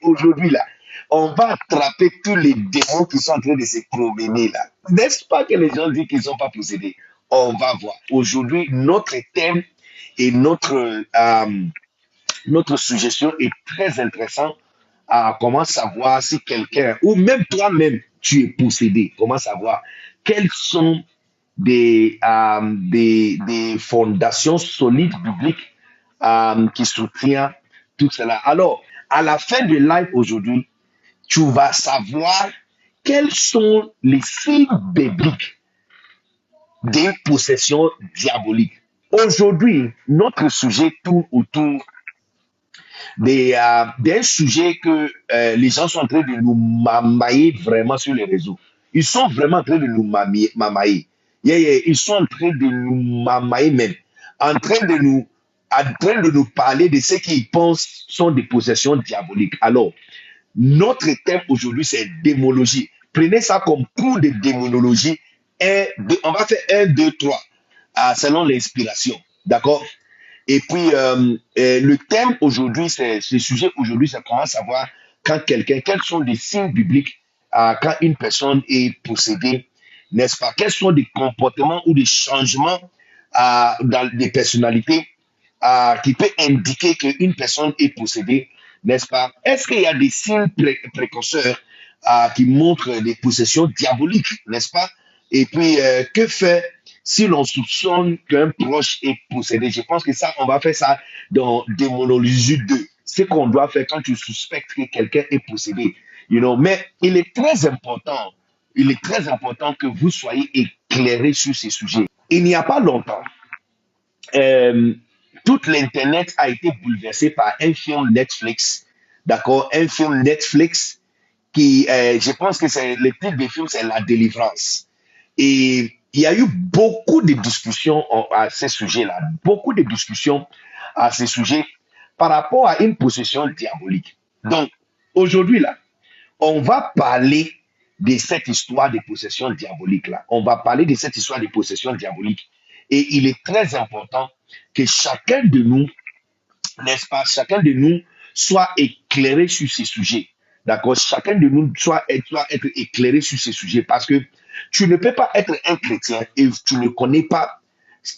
aujourd'hui là, on va attraper tous les démons qui sont en train de se promener là. N'est-ce pas que les gens disent qu'ils ne sont pas possédés? On va voir. Aujourd'hui, notre thème et notre suggestion est très intéressant. Comment savoir si quelqu'un, ou même toi-même, tu es possédé. Comment savoir quelles sont des fondations solides bibliques qui soutiennent tout cela. Alors, à la fin de live aujourd'hui, tu vas savoir quels sont les signes bibliques d'une possession diabolique. Aujourd'hui, notre sujet tourne autour d'un sujet que les gens sont en train de nous mamailler vraiment sur les réseaux. Ils sont vraiment en train de nous mamailler. Yeah, yeah, ils sont en train de nous mamailler même. En train de nous parler de ce qu'ils pensent sont des possessions diaboliques. Alors, notre thème aujourd'hui, c'est démonologie. Prenez ça comme cours de démonologie. On va faire un, deux, trois, selon l'inspiration. D'accord? Et puis, le thème aujourd'hui, ce sujet aujourd'hui, c'est comment savoir quels sont les signes bibliques quand une personne est possédée, n'est-ce pas? Quels sont des comportements ou des changements dans des personnalités qui peut indiquer qu'une personne est possédée, n'est-ce pas? Est-ce qu'il y a des signes précurseurs qui montrent des possessions diaboliques, n'est-ce pas? Et puis, que faire si l'on soupçonne qu'un proche est possédé? Je pense que ça, on va faire ça dans Démonologie 2. Ce qu'on doit faire quand tu suspectes que quelqu'un est possédé. Mais il est très important que vous soyez éclairés sur ces sujets. Il n'y a pas longtemps, euh, toute l'Internet a été bouleversée par un film Netflix, d'accord? Un film Netflix qui, je pense que le titre du film, c'est La Délivrance. Et il y a eu beaucoup de discussions à ce sujet-là, beaucoup de discussions à ce sujet par rapport à une possession diabolique. Donc, aujourd'hui, là, on va parler de cette histoire de possession diabolique-là. On va parler de cette histoire de possession diabolique. Et il est très important que chacun de nous, n'est-ce pas, chacun de nous soit éclairé sur ces sujets. D'accord? Chacun de nous doit être éclairé sur ces sujets parce que tu ne peux pas être un chrétien et tu ne connais pas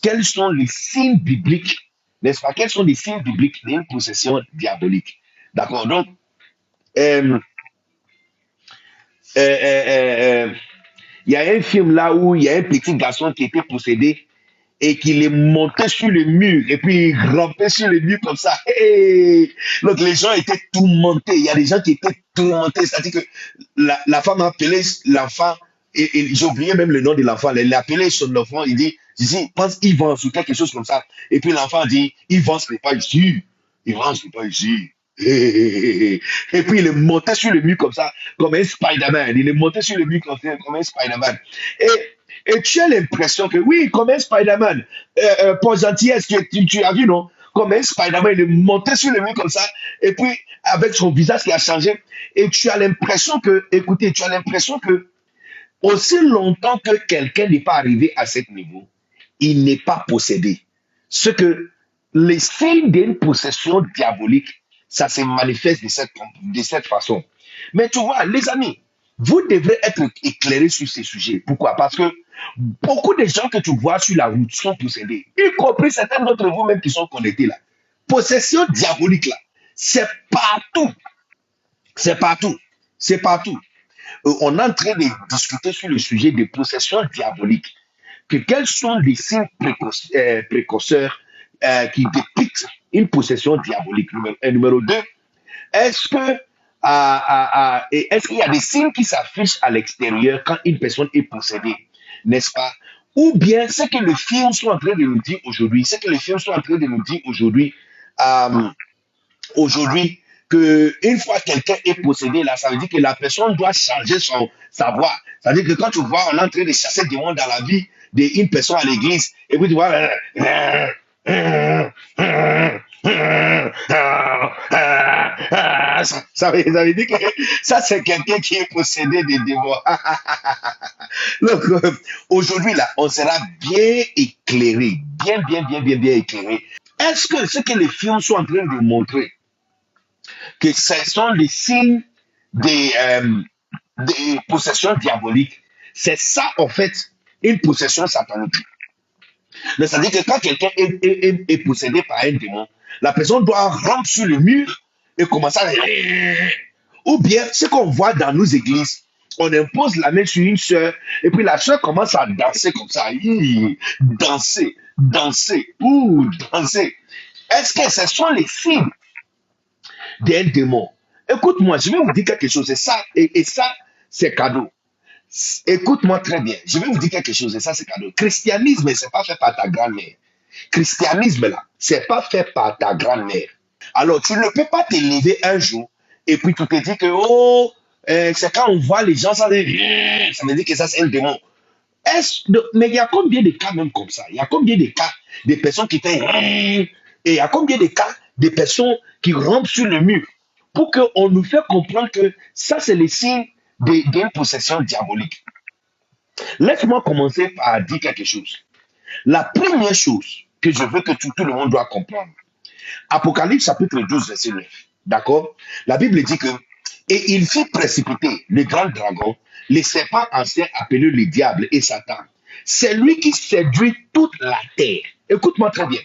quels sont les signes bibliques, n'est-ce pas? Quels sont les signes bibliques d'une possession diabolique? D'accord? Donc, euh, euh, euh, euh, il y a un film là où il y a un petit garçon qui était possédé et qu'il est monté sur le mur et puis il grimpait sur le mur comme ça. Hey! Donc les gens étaient tourmentés. Il y a des gens qui étaient tourmentés. C'est-à-dire que la femme a appelé l'enfant et j'ai oublié même le nom de l'enfant. Elle a appelé son enfant. Il dit, pense Yvan ou quelque chose comme ça. Et puis l'enfant dit, Yvan, ce n'est pas ici. Yvan, ce n'est pas ici. Et puis il est monté sur le mur comme ça, comme un Spider-Man. Il est monté sur le mur comme un Spider-Man. Et tu as l'impression que oui, comme un Spider-Man, pour gentillesse, tu as vu, non? Comme un Spider-Man, il est monté sur le mur comme ça, et puis avec son visage qui a changé. Et tu as l'impression que, écoutez, tu as l'impression que aussi longtemps que quelqu'un n'est pas arrivé à ce niveau, il n'est pas possédé. Ce que les signes d'une possession diabolique, ça se manifeste de cette façon. Mais tu vois, les amis, vous devrez être éclairés sur ces sujets. Pourquoi? Parce que beaucoup de gens que tu vois sur la route sont possédés, y compris certains d'entre vous même qui sont connectés là. Possession diabolique là, c'est partout. C'est partout. C'est partout. On est en train de discuter sur le sujet des possessions diaboliques. Quels sont les signes précurseurs qui dépitent une possession diabolique? Numéro 2, est-ce que est-ce qu'il y a des signes qui s'affichent à l'extérieur quand une personne est possédée, n'est-ce pas? Ou bien ce que les films sont en train de nous dire aujourd'hui, euh, aujourd'hui, que une fois quelqu'un est possédé, là, ça veut dire que la personne doit changer sa voix. Ça veut dire que quand tu vois, on est en train de chasser des démons dans la vie d'une personne à l'église, et puis tu vois, ça veut dire que ça, c'est quelqu'un qui est possédé des démons. Donc, aujourd'hui, là, on sera bien éclairé, bien, bien, bien, bien, bien éclairé. Est-ce que ce que les films sont en train de montrer, que ce sont les signes des possessions diaboliques. C'est ça, en fait, une possession satanique. C'est-à-dire que quand quelqu'un est possédé par un démon, la personne doit ramper sur le mur et commencer à... Ou bien, ce qu'on voit dans nos églises, on impose la main sur une sœur et puis la sœur commence à danser comme ça. Danser, danser, danser. Est-ce que ce sont les signes d'un démon? Écoute-moi, je vais vous dire quelque chose. Et ça, et ça, c'est cadeau. Écoute-moi très bien. Je vais vous dire quelque chose. Et ça, c'est cadeau. Christianisme, c'est pas fait par ta grand-mère. Christianisme, là, c'est pas fait par ta grand-mère. Alors, tu ne peux pas te lever un jour et puis tu te dis que, oh, c'est quand on voit les gens, ça veut dire que ça, c'est un démon. Mais il y a combien de cas même comme ça? Il y a combien de cas de personnes qui font et il y a combien de cas de personnes qui rampent sur le mur pour qu'on nous fait comprendre que ça, c'est le signe d'une possession diabolique. Laisse-moi commencer par dire quelque chose. La première chose que je veux que tout le monde doit comprendre, Apocalypse chapitre 12, verset 9. D'accord? La Bible dit que et il fit précipiter le grand dragon, le serpent ancien appelé le diable et Satan. C'est lui qui séduit toute la terre. Écoute-moi très bien.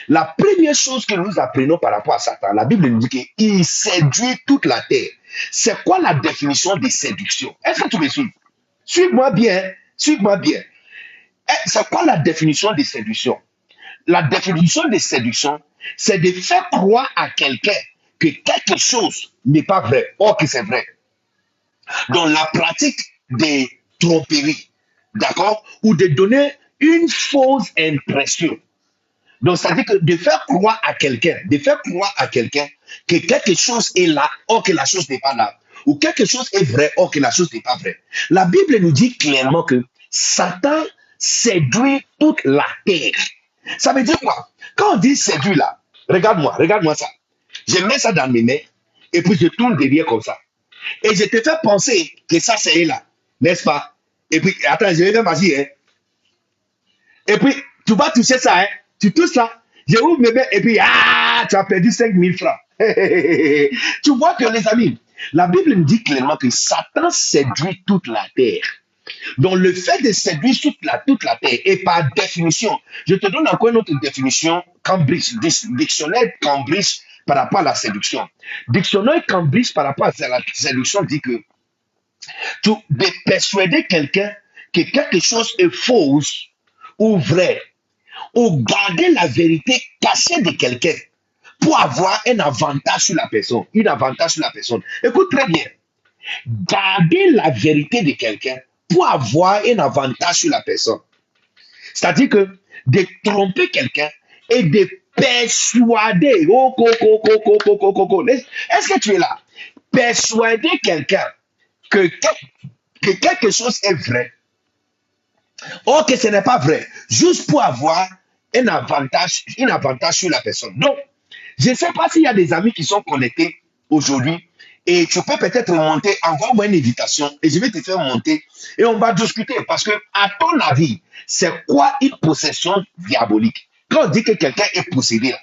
La première chose que nous apprenons par rapport à Satan, la Bible nous dit qu'il séduit toute la terre. C'est quoi la définition de séduction? Est-ce que tu me suis? Suis-moi bien. Suis-moi bien. C'est quoi la définition de séduction? La définition de séduction, c'est de faire croire à quelqu'un que quelque chose n'est pas vrai, or que c'est vrai. Dans la pratique des tromperies, d'accord, ou de donner une fausse impression. Donc, c'est-à-dire que de faire croire à quelqu'un, que quelque chose est là, or que la chose n'est pas là, ou quelque chose est vrai, or que la chose n'est pas vraie. La Bible nous dit clairement que Satan séduit toute la terre. Ça veut dire quoi? Quand on dit séduit là, regarde-moi ça. Je mets ça dans mes mains et puis je tourne derrière comme ça. Et je te fais penser que ça c'est là, n'est-ce pas? Et puis, attends, je vais même agir, hein. Et puis, tu vas toucher ça, hein. Tu touches ça, je ouvre mes mains et puis, tu as perdu 5000 francs. Tu vois que les amis, la Bible nous dit clairement que Satan séduit toute la terre. Donc, le fait de séduire toute la terre, et par définition, je te donne encore une autre définition, Cambridge, dictionnaire Cambridge par rapport à la séduction. Dictionnaire Cambridge par rapport à la séduction dit que de persuader quelqu'un que quelque chose est fausse ou vrai, ou garder la vérité cachée de quelqu'un pour avoir un avantage sur la personne. Un avantage sur la personne. Écoute très bien. Garder la vérité de quelqu'un pour avoir un avantage sur la personne. C'est-à-dire que de tromper quelqu'un et de persuader. Est-ce que tu es là? Persuader quelqu'un que quelque chose est vrai, or que ce n'est pas vrai, juste pour avoir un avantage sur la personne. Donc, je ne sais pas s'il y a des amis qui sont connectés aujourd'hui et tu peux peut-être monter, envoie-moi une invitation et je vais te faire monter et on va discuter parce que, à ton avis, c'est quoi une possession diabolique? Quand on dit que quelqu'un est possédé, là,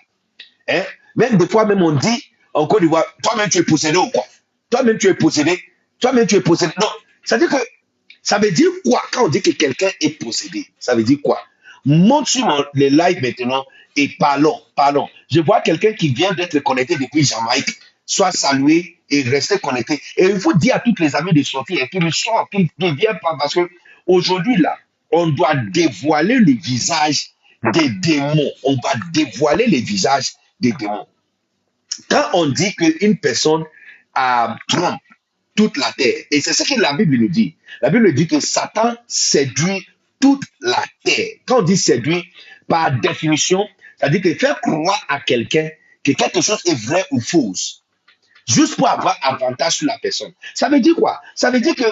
hein, même des fois, même on dit en Côte d'Ivoire, toi-même tu es possédé ou quoi? Toi-même tu es possédé, toi-même tu es possédé. Non, ça veut dire que ça veut dire quoi quand on dit que quelqu'un est possédé? Ça veut dire quoi? Monte sur les live maintenant et parlons. Je vois quelqu'un qui vient d'être connecté depuis Jamaïque. Soit salué et rester connecté. Et il faut dire à toutes les amis de sortir, qu'ils sortent, qu'ils ne viennent pas parce que aujourd'hui là, on doit dévoiler le visage des démons. On va dévoiler les visages des démons. Quand on dit qu'une personne trompe toute la terre, et c'est ce que la Bible nous dit. La Bible dit que Satan séduit toute la terre. Quand on dit séduit, par définition, c'est-à-dire que faire croire à quelqu'un que quelque chose est vrai ou fausse, juste pour avoir avantage sur la personne. Ça veut dire quoi? Ça veut dire que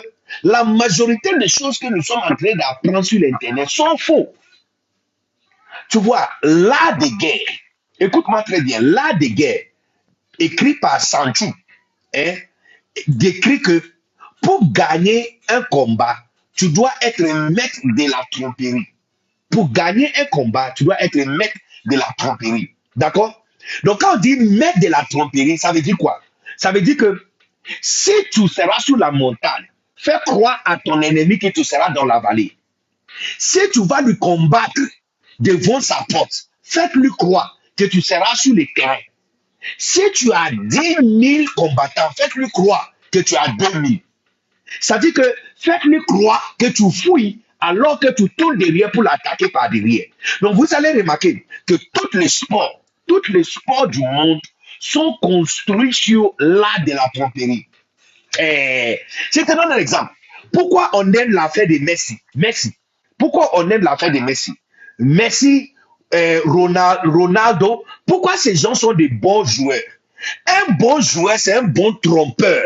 la majorité des choses que nous sommes en train d'apprendre sur l'Internet sont faux. Tu vois, l'art de guerre, écoute-moi très bien, l'art de guerre, écrit par Sanchu, hein, décrit que pour gagner un combat, tu dois être maître de la tromperie. Pour gagner un combat, tu dois être maître de la tromperie. D'accord? Donc, quand on dit maître de la tromperie, ça veut dire quoi? Ça veut dire que si tu seras sur la montagne, fais croire à ton ennemi que tu seras dans la vallée. Si tu vas lui combattre devant sa porte, faites-lui croire que tu seras sur le terrain. Si tu as 10 000 combattants, faites-lui croire que tu as 2 000. Ça dit que faites-lui croire que tu fouilles alors que tu tournes derrière pour l'attaquer par derrière. Donc vous allez remarquer que tous les sports du monde sont construits sur l'art de la tromperie. Je te donne un exemple. Pourquoi on aime l'affaire de Messi? Messi. Pourquoi on aime l'affaire de Messi? Messi, Ronaldo. Pourquoi ces gens sont des bons joueurs? Un bon joueur, c'est un bon trompeur.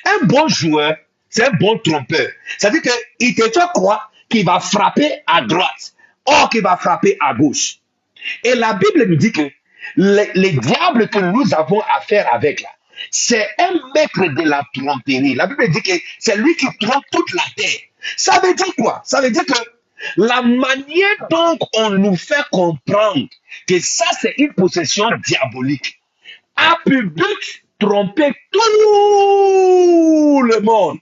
Un bon joueur, c'est un bon trompeur. Ça veut dire qu'il te fait croire qu'il va frapper à droite, or qu'il va frapper à gauche. Et la Bible nous dit que les diables que nous avons affaire avec là, c'est un maître de la tromperie. La Bible dit que c'est lui qui trompe toute la terre. Ça veut dire quoi? Ça veut dire que la manière dont on nous fait comprendre que ça c'est une possession diabolique a pu but tromper tout le monde.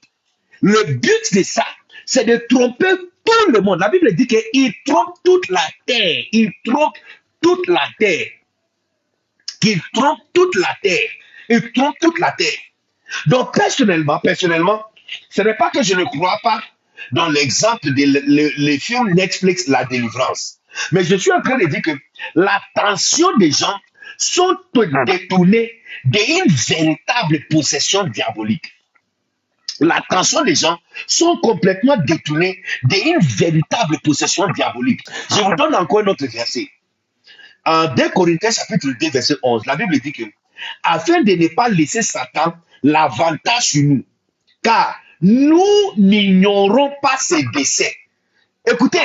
Le but de ça, c'est de tromper tout le monde. La Bible dit qu'il trompe toute la terre. Il trompe toute la terre. Qu'il trompe toute la terre. Il trompe toute la terre. Donc, personnellement, ce n'est pas que je ne crois pas dans l'exemple de film Netflix La Délivrance. Mais je suis en train de dire que l'attention des gens sont détournés d'une véritable possession diabolique. L'attention des gens sont complètement détournés d'une véritable possession diabolique. Je vous donne encore un autre verset. En 2 Corinthiens chapitre 2 verset 11, la Bible dit que afin de ne pas laisser Satan l'avantage sur nous, car nous n'ignorons pas ses desseins. Écoutez,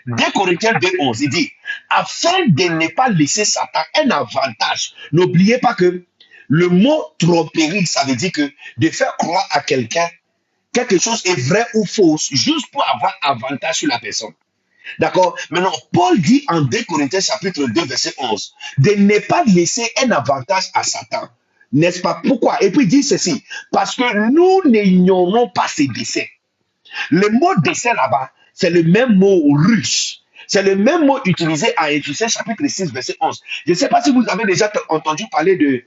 2 Corinthiens 2, 11, il dit, afin de ne pas laisser Satan un avantage. N'oubliez pas que le mot tromperie, ça veut dire que de faire croire à quelqu'un quelque chose est vrai ou faux, juste pour avoir avantage sur la personne. D'accord? Maintenant, Paul dit en 2 Corinthiens chapitre 2, verset 11, de ne pas laisser un avantage à Satan. N'est-ce pas? Pourquoi? Et puis il dit ceci, parce que nous n'ignorons pas ses desseins. Le mot dessein là-bas, c'est le même mot russe. C'est le même mot utilisé à Éphésiens chapitre 6, verset 11. Je ne sais pas si vous avez déjà entendu parler de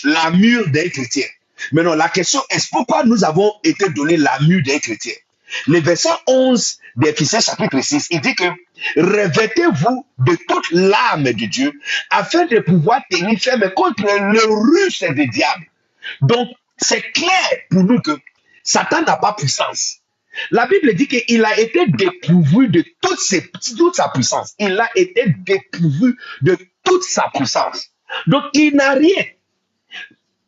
l'armure d'un chrétien. Maintenant, la question est pourquoi nous avons été donné l'armure d'un chrétien? Le verset 11 d'Éphésiens chapitre 6, il dit que revêtez-vous de toute l'âme de Dieu afin de pouvoir tenir ferme contre le ruse des diables. Donc, c'est clair pour nous que Satan n'a pas puissance. La Bible dit qu'il a été dépourvu de toute sa puissance. Il a été dépourvu de toute sa puissance. Donc, il n'a rien.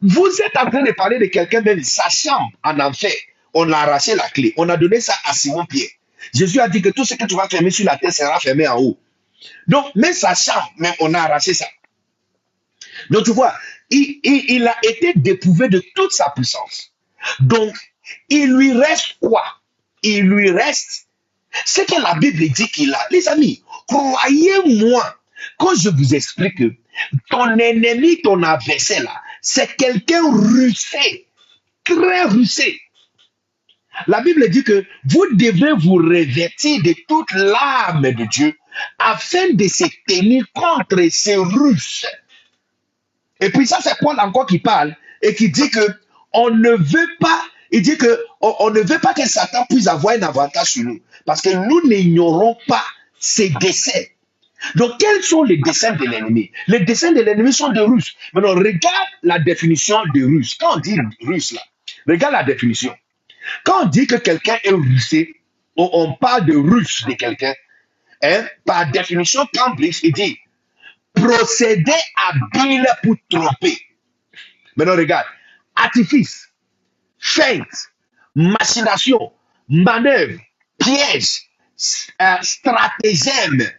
Vous êtes en train de parler de quelqu'un, même sa chambre en enfer. On a arraché la clé. On a donné ça à Simon-Pierre. Jésus a dit que tout ce que tu vas fermer sur la terre sera fermé en haut. Donc, même sa chambre, mais on a arraché ça. Donc, tu vois, il a été dépourvu de toute sa puissance. Donc, il lui reste quoi? Il lui reste ce que la Bible dit qu'il a. Les amis, croyez-moi, quand je vous explique que ton ennemi, ton adversaire là, c'est quelqu'un rusé, très rusé. La Bible dit que vous devez vous revêtir de toute l'âme de Dieu afin de se tenir contre ces Russes. Et puis ça, c'est Paul encore qui parle et qui dit que on ne veut pas, il dit que on ne veut pas que Satan puisse avoir un avantage sur nous parce que nous n'ignorons pas ses desseins. Donc, quels sont les desseins de l'ennemi? Les desseins de l'ennemi sont de Russes. Maintenant, regarde la définition de russe. Quand on dit russe là, regarde la définition. Quand on dit que quelqu'un est russé, on parle de russe de quelqu'un, hein, par définition, Cambridge, il dit procéder habile pour tromper. Maintenant, regarde, artifice, feinte, machination, manœuvre, piège, stratagème,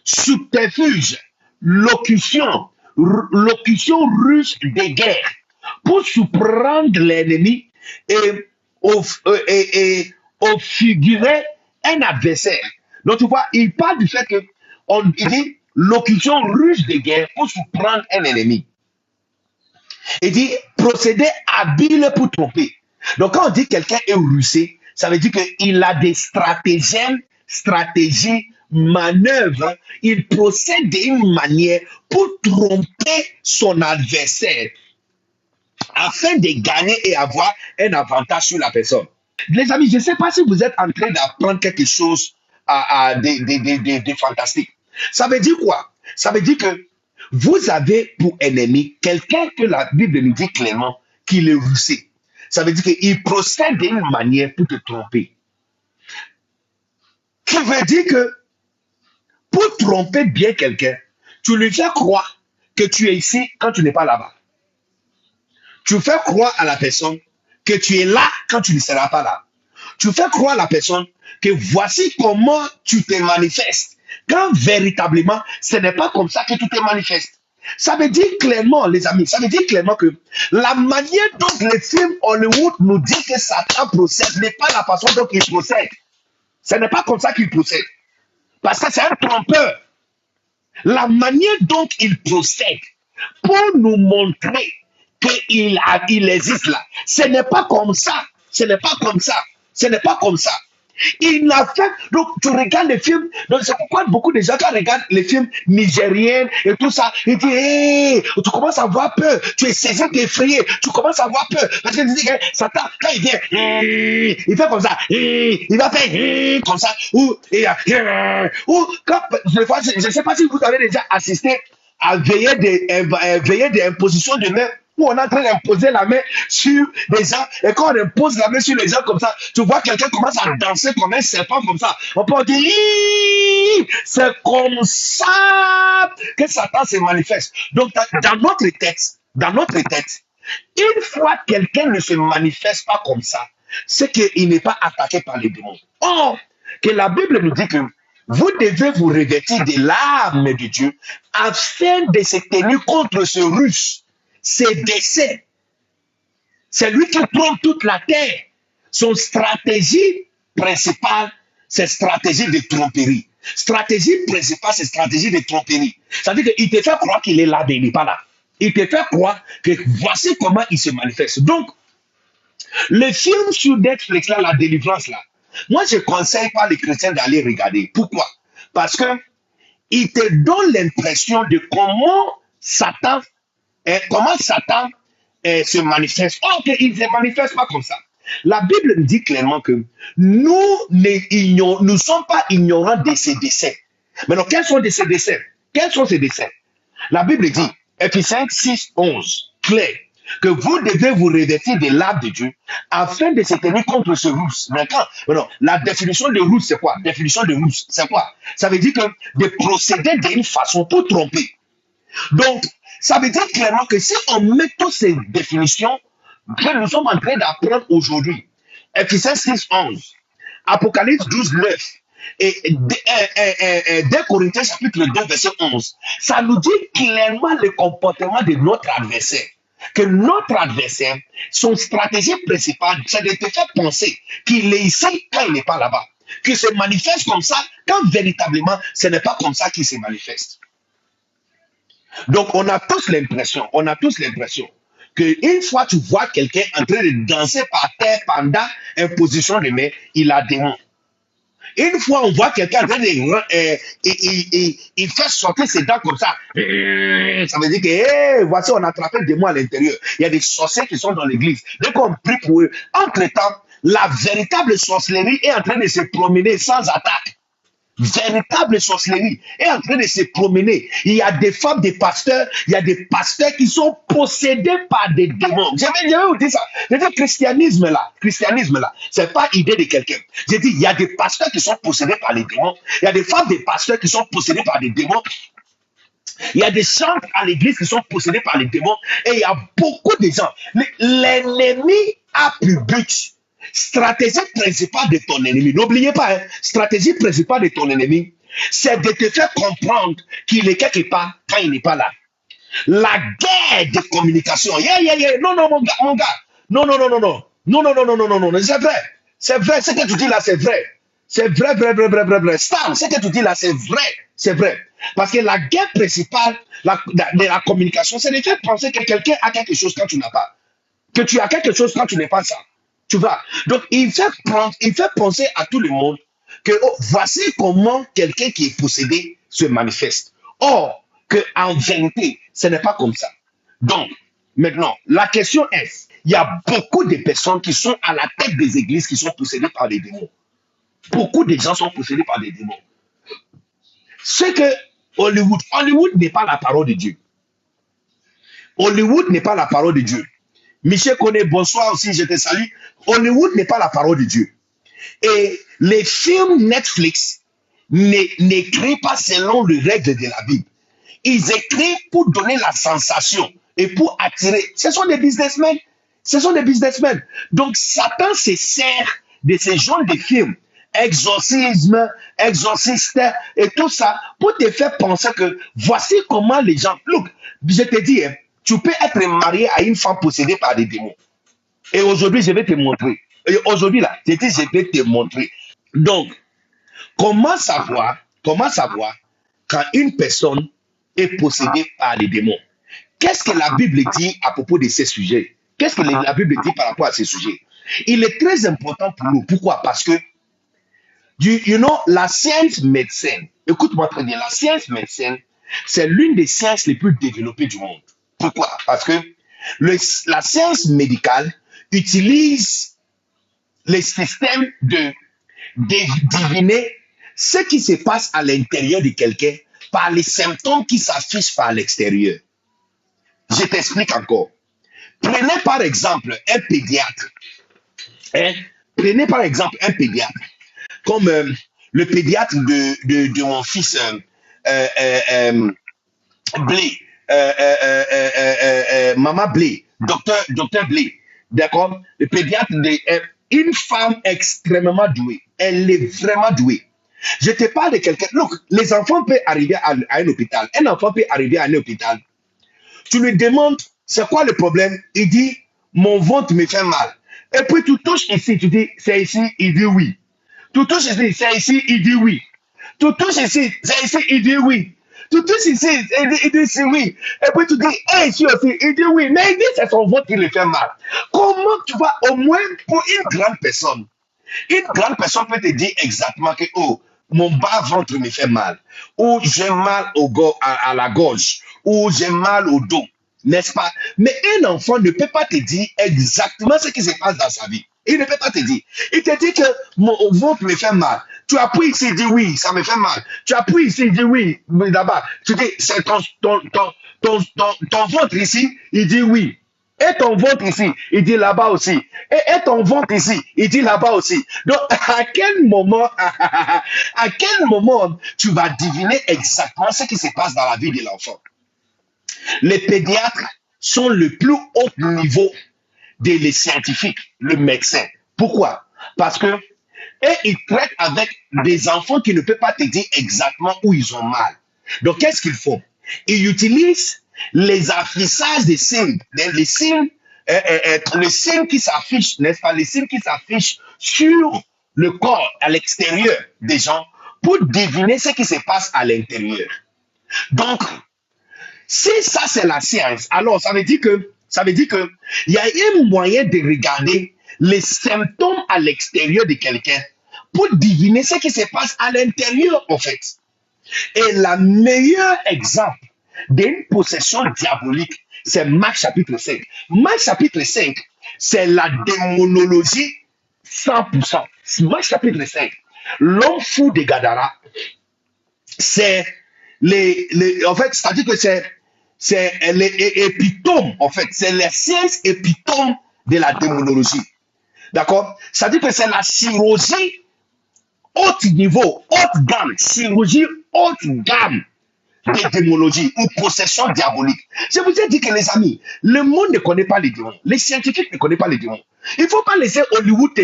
subterfuge, locution russe de guerre pour surprendre l'ennemi et au figurer un adversaire. Donc tu vois, il parle du fait que il dit locution russe de guerre pour surprendre un ennemi. Il dit procédé habile pour tromper. Donc quand on dit quelqu'un est rusé, ça veut dire qu'il a des stratagèmes, stratégies, manœuvres. Il procède d'une manière pour tromper son adversaire afin de gagner et avoir un avantage sur la personne. Les amis, je ne sais pas si vous êtes en train d'apprendre quelque chose de fantastique. Ça veut dire quoi? Ça veut dire que vous avez pour ennemi quelqu'un que la Bible nous dit clairement qu'il est rusé. Ça veut dire qu'il procède d'une manière pour te tromper. Qui veut dire que pour tromper bien quelqu'un, tu lui fais croire que tu es ici quand tu n'es pas là-bas. Tu fais croire à la personne que tu es là quand tu ne seras pas là. Tu fais croire à la personne que voici comment tu te manifestes. Quand véritablement, ce n'est pas comme ça que tu te manifestes. Ça veut dire clairement, les amis, ça veut dire clairement que la manière dont les films Hollywood nous disent que Satan procède n'est pas la façon dont il procède. Ce n'est pas comme ça qu'il procède. Parce que c'est un trompeur. La manière dont il procède pour nous montrer qu'il existe là, ce n'est pas comme ça. Ce n'est pas comme ça. Ce n'est pas comme ça. Il a fait. Donc, tu regardes les films. Donc, c'est pourquoi beaucoup de gens, quand ils regardent les films nigériens et tout ça, ils disent, hey, tu commences à avoir peur. Tu es saisi d'effrayer. Tu commences à avoir peur. Parce que tu dis que Satan, quand il vient, il fait comme ça. Il va faire comme ça. Ou quand, je ne sais pas si vous avez déjà assisté à veiller d'imposition de main où on est en train d'imposer la main sur les gens, et quand on impose la main sur les gens comme ça, tu vois quelqu'un commence à danser comme un serpent comme ça. On peut dire, c'est comme ça que Satan se manifeste. Donc, dans notre tête, une fois quelqu'un ne se manifeste pas comme ça, c'est qu'il n'est pas attaqué par les démons. Or, que la Bible nous dit que vous devez vous revêtir de l'arme de Dieu afin de se tenir contre ce russe. Ses décès. C'est lui qui trompe toute la terre. Son stratégie principale, c'est stratégie de tromperie. Stratégie principale, c'est stratégie de tromperie. C'est-à-dire qu'il te fait croire qu'il est là, mais il n'est pas là. Il te fait croire que voici comment il se manifeste. Donc, le film sur Netflix, là, la délivrance, là, moi, je ne conseille pas les chrétiens d'aller regarder. Pourquoi? Parce que il te donne l'impression de comment Satan se manifeste. Or, il ne se manifeste pas comme ça. La Bible nous dit clairement que nous ne sommes pas ignorants de ces décès. Maintenant, quels sont ces décès? Quels sont ces décès? La Bible dit, Ephésiens 6, 11, clair, que vous devez vous revêtir de l'arme de Dieu afin de se tenir contre ce rousse. Maintenant, la définition de rousse, c'est quoi? Définition de rousse, c'est quoi? Ça veut dire que de procéder d'une façon pour tromper. Donc, ça veut dire clairement que si on met toutes ces définitions que nous sommes en train d'apprendre aujourd'hui, Ephésiens 6, 11, Apocalypse 12, 9, et 2 Corinthiens chapitre 2, verset 11, ça nous dit clairement le comportement de notre adversaire. Que notre adversaire, son stratégie principale, c'est de te faire penser qu'il est ici quand il n'est pas là-bas. Qu'il se manifeste comme ça, quand véritablement, ce n'est pas comme ça qu'il se manifeste. Donc, on a tous l'impression qu'une fois tu vois quelqu'un en train de danser par terre pendant une position de main, il a des démon. Une fois on voit quelqu'un en train de il fait sortir ses dents comme ça, ça veut dire que hey, voici on a attrapé le démon à l'intérieur. Il y a des sorciers qui sont dans l'église. Dès qu'on prie pour eux, entre-temps, la véritable sorcellerie est en train de se promener sans attaque. Véritable sorcellerie est en train de se promener. Il y a des femmes, des pasteurs, il y a des pasteurs qui sont possédés par des démons. J'avais vous dire ça. Je dis christianisme là, c'est pas idée de quelqu'un. J'ai dit, il y a des pasteurs qui sont possédés par les démons. Il y a des femmes, des pasteurs qui sont possédés par des démons. Il y a des chantres à l'église qui sont possédés par les démons. Et il y a beaucoup de gens. L'ennemi a pour but. Stratégie principale de ton ennemi, n'oubliez pas, stratégie principale de ton ennemi, c'est de te faire comprendre qu'il est quelque part quand il n'est pas là. La guerre de communication, non, mon gars, non, c'est vrai, ce que tu dis là, c'est vrai. C'est vrai. Stan, ce que tu dis là, c'est vrai. Parce que la guerre principale de la communication, c'est de faire penser que quelqu'un a quelque chose quand tu n'as pas. Que tu as quelque chose quand tu n'es pas ça. Tu vois. Donc, il fait penser à tout le monde que oh, voici comment quelqu'un qui est possédé se manifeste. Or, que en vérité, ce n'est pas comme ça. Donc, maintenant, la question est, il y a beaucoup de personnes qui sont à la tête des églises qui sont possédées par des démons. Beaucoup de gens sont possédés par des démons. C'est que Hollywood n'est pas la parole de Dieu. Hollywood n'est pas la parole de Dieu. Michel connaît, bonsoir aussi, je te salue. Hollywood n'est pas la parole de Dieu. Et les films Netflix n'écrivent pas selon les règles de la Bible. Ils écrivent pour donner la sensation et pour attirer. Ce sont des businessmen. Ce sont des businessmen. Donc, Satan se sert de ces genres de films, exorcisme, exorciste et tout ça, pour te faire penser que voici comment les gens. Look, je te dis, hein, tu peux être marié à une femme possédée par des démons. Et aujourd'hui, je vais te montrer. Et aujourd'hui, là, je vais te montrer. Donc, comment savoir quand une personne est possédée par les démons? Qu'est-ce que la Bible dit à propos de ces sujets? Qu'est-ce que la Bible dit par rapport à ces sujets? Il est très important pour nous. Pourquoi? Parce que, la science médecine, écoute-moi très bien, la science médecine, c'est l'une des sciences les plus développées du monde. Pourquoi? Parce que la science médicale utilise les systèmes de deviner ce qui se passe à l'intérieur de quelqu'un par les symptômes qui s'affichent par l'extérieur. Je t'explique encore. Prenez par exemple un pédiatre. Hein? Prenez par exemple un pédiatre. Comme le pédiatre de mon fils Blé. Maman Blé. Docteur Blé. D'accord? Le pédiatre une femme extrêmement douée. Elle est vraiment douée. Je te parle de quelqu'un. Look, les enfants peuvent arriver à un hôpital. Un enfant peut arriver à un hôpital. Tu lui demandes, c'est quoi le problème? Il dit, mon ventre me fait mal. Et puis tu touches ici, tu dis, c'est ici, il dit oui. Tu touches ici, c'est ici, il dit oui. Tu touches ici, c'est ici, il dit oui. Tu touches ici, il dit oui. Et puis tu dis, hey, ici aussi, il dit oui. Mais il dit, c'est son ventre qui le fait mal. Comment tu vas, au moins pour une grande personne peut te dire exactement que, oh, mon bas-ventre me fait mal, ou j'ai mal à la gorge, ou j'ai mal au dos, n'est-ce pas? Mais un enfant ne peut pas te dire exactement ce qui se passe dans sa vie. Il ne peut pas te dire. Il te dit que mon ventre me fait mal. Tu appuies ici, il dit oui, ça me fait mal. Tu appuies ici, il dit oui, là-bas. Tu dis, c'est ton ventre ici, il dit oui. Et ton ventre ici, il dit là-bas aussi. Et ton ventre ici, il dit là-bas aussi. Donc, à quel moment tu vas deviner exactement ce qui se passe dans la vie de l'enfant? Les pédiatres sont le plus haut niveau des scientifiques, le médecin. Pourquoi? Parce que ils traitent avec des enfants qui ne peuvent pas te dire exactement où ils ont mal. Donc, qu'est-ce qu'ils font? Ils utilisent les affichages des signes, les signes qui s'affichent, n'est-ce pas, les signes qui s'affichent sur le corps, à l'extérieur des gens, pour deviner ce qui se passe à l'intérieur. Donc, si ça c'est la science, alors ça veut dire que il y a un moyen de regarder les symptômes à l'extérieur de quelqu'un pour deviner ce qui se passe à l'intérieur, en fait. Et le meilleur exemple d'une possession diabolique, c'est Marc chapitre 5. Marc chapitre 5, c'est la démonologie 100%. Marc chapitre 5, l'homme fou de Gadara, c'est en fait, c'est-à-dire que c'est les épitomes, en fait, c'est les sciences épitomes de la démonologie. D'accord? C'est-à-dire que c'est la chirurgie haut niveau, haute gamme, chirurgie haute gamme de démonologie ou possession diabolique. Je vous ai dit que les amis, le monde ne connaît pas les démons. Les scientifiques ne connaissent pas les démons. Il ne faut pas laisser Hollywood te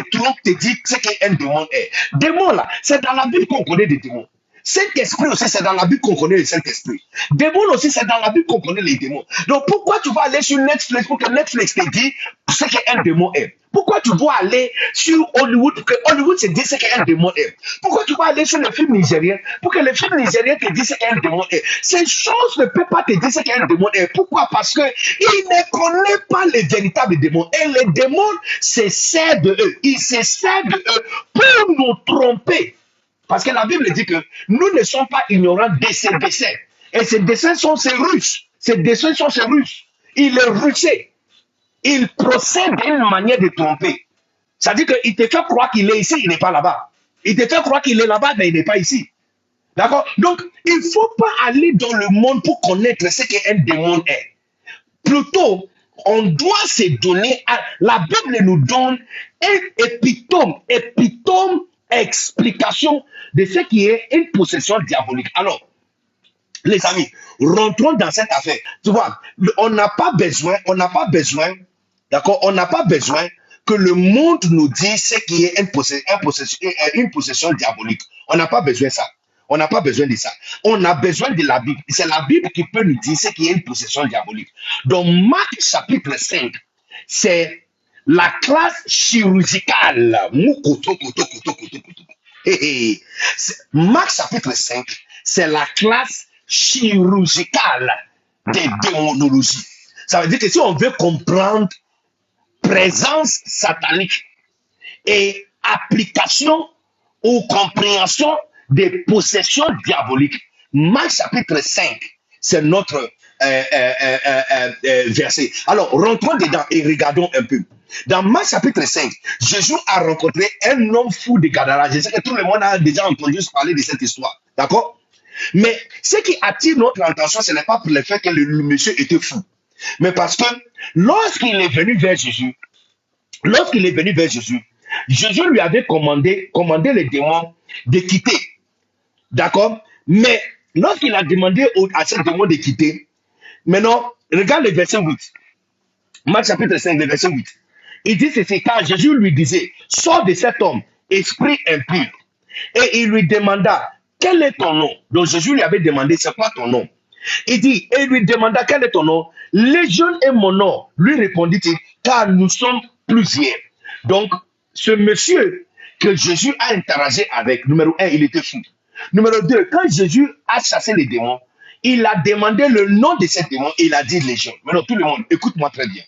dire ce qu'un démon est. Démon là, c'est dans la Bible qu'on connaît des démons. Saint-Esprit aussi, c'est dans la Bible qu'on connaît le Saint-Esprit. Démon aussi, c'est dans la Bible qu'on connaît les démons. Donc pourquoi tu vas aller sur Netflix pour que Netflix te dise ce qu'un démon est? Pourquoi tu dois aller sur Hollywood pour que Hollywood se dise ce qu'un démon est? Pourquoi tu dois aller sur le film nigérien pour que le film nigérien te dise ce qu'un démon est? Ces choses ne peuvent pas te dire ce qu'un démon est. Pourquoi? Parce qu'ils ne connaissent pas les véritables démons. Et les démons se servent de eux. Ils se servent de eux pour nous tromper. Parce que la Bible dit que nous ne sommes pas ignorants de ces desseins. Et ces desseins sont ces Russes. Ces desseins sont ces Russes. Il est russé. Il procède d'une manière de tromper. C'est-à-dire qu'il te fait croire qu'il est ici, il n'est pas là-bas. Il te fait croire qu'il est là-bas, mais il n'est pas ici. D'accord? Donc, il ne faut pas aller dans le monde pour connaître ce qu'un démon est. Plutôt, on doit se donner à... La Bible nous donne un épitome, explication de ce qui est une possession diabolique. Alors, les amis, rentrons dans cette affaire. Tu vois, on n'a pas besoin, d'accord, on n'a pas besoin que le monde nous dise ce qui est une possession diabolique. On n'a pas besoin de ça. On n'a pas besoin de ça. On a besoin de la Bible. C'est la Bible qui peut nous dire ce qui est une possession diabolique. Dans Marc chapitre 5, c'est la classe chirurgicale. Marc chapitre 5, c'est la classe chirurgicale de démonologie. Ça veut dire que si on veut comprendre présence satanique et application ou compréhension des possessions diaboliques, Marc chapitre 5, c'est notre verset. Alors, rentrons dedans et regardons un peu. Dans Marc chapitre 5, Jésus a rencontré un homme fou de Gadara. Je sais que tout le monde a déjà entendu parler de cette histoire. D'accord? Mais ce qui attire notre attention, ce n'est pas pour le fait que le monsieur était fou, mais parce que lorsqu'il est venu vers Jésus, Jésus lui avait commandé les démons de quitter. D'accord? Mais lorsqu'il a demandé à ces démons de quitter, maintenant, regarde le verset 8. Marc chapitre 5, le verset 8. Il dit ceci, car Jésus lui disait, sors de cet homme, esprit impur. Et il lui demanda, quel est ton nom? Donc Jésus lui avait demandé, c'est quoi ton nom? Il dit, et il lui demanda, quel est ton nom? Légion est mon nom, lui répondit-il, car nous sommes plusieurs. Donc, ce monsieur que Jésus a interagi avec, numéro 1, il était fou. Numéro 2, quand Jésus a chassé les démons, il a demandé le nom de ces démons et il a dit Légion. Maintenant, tout le monde, écoute-moi très bien.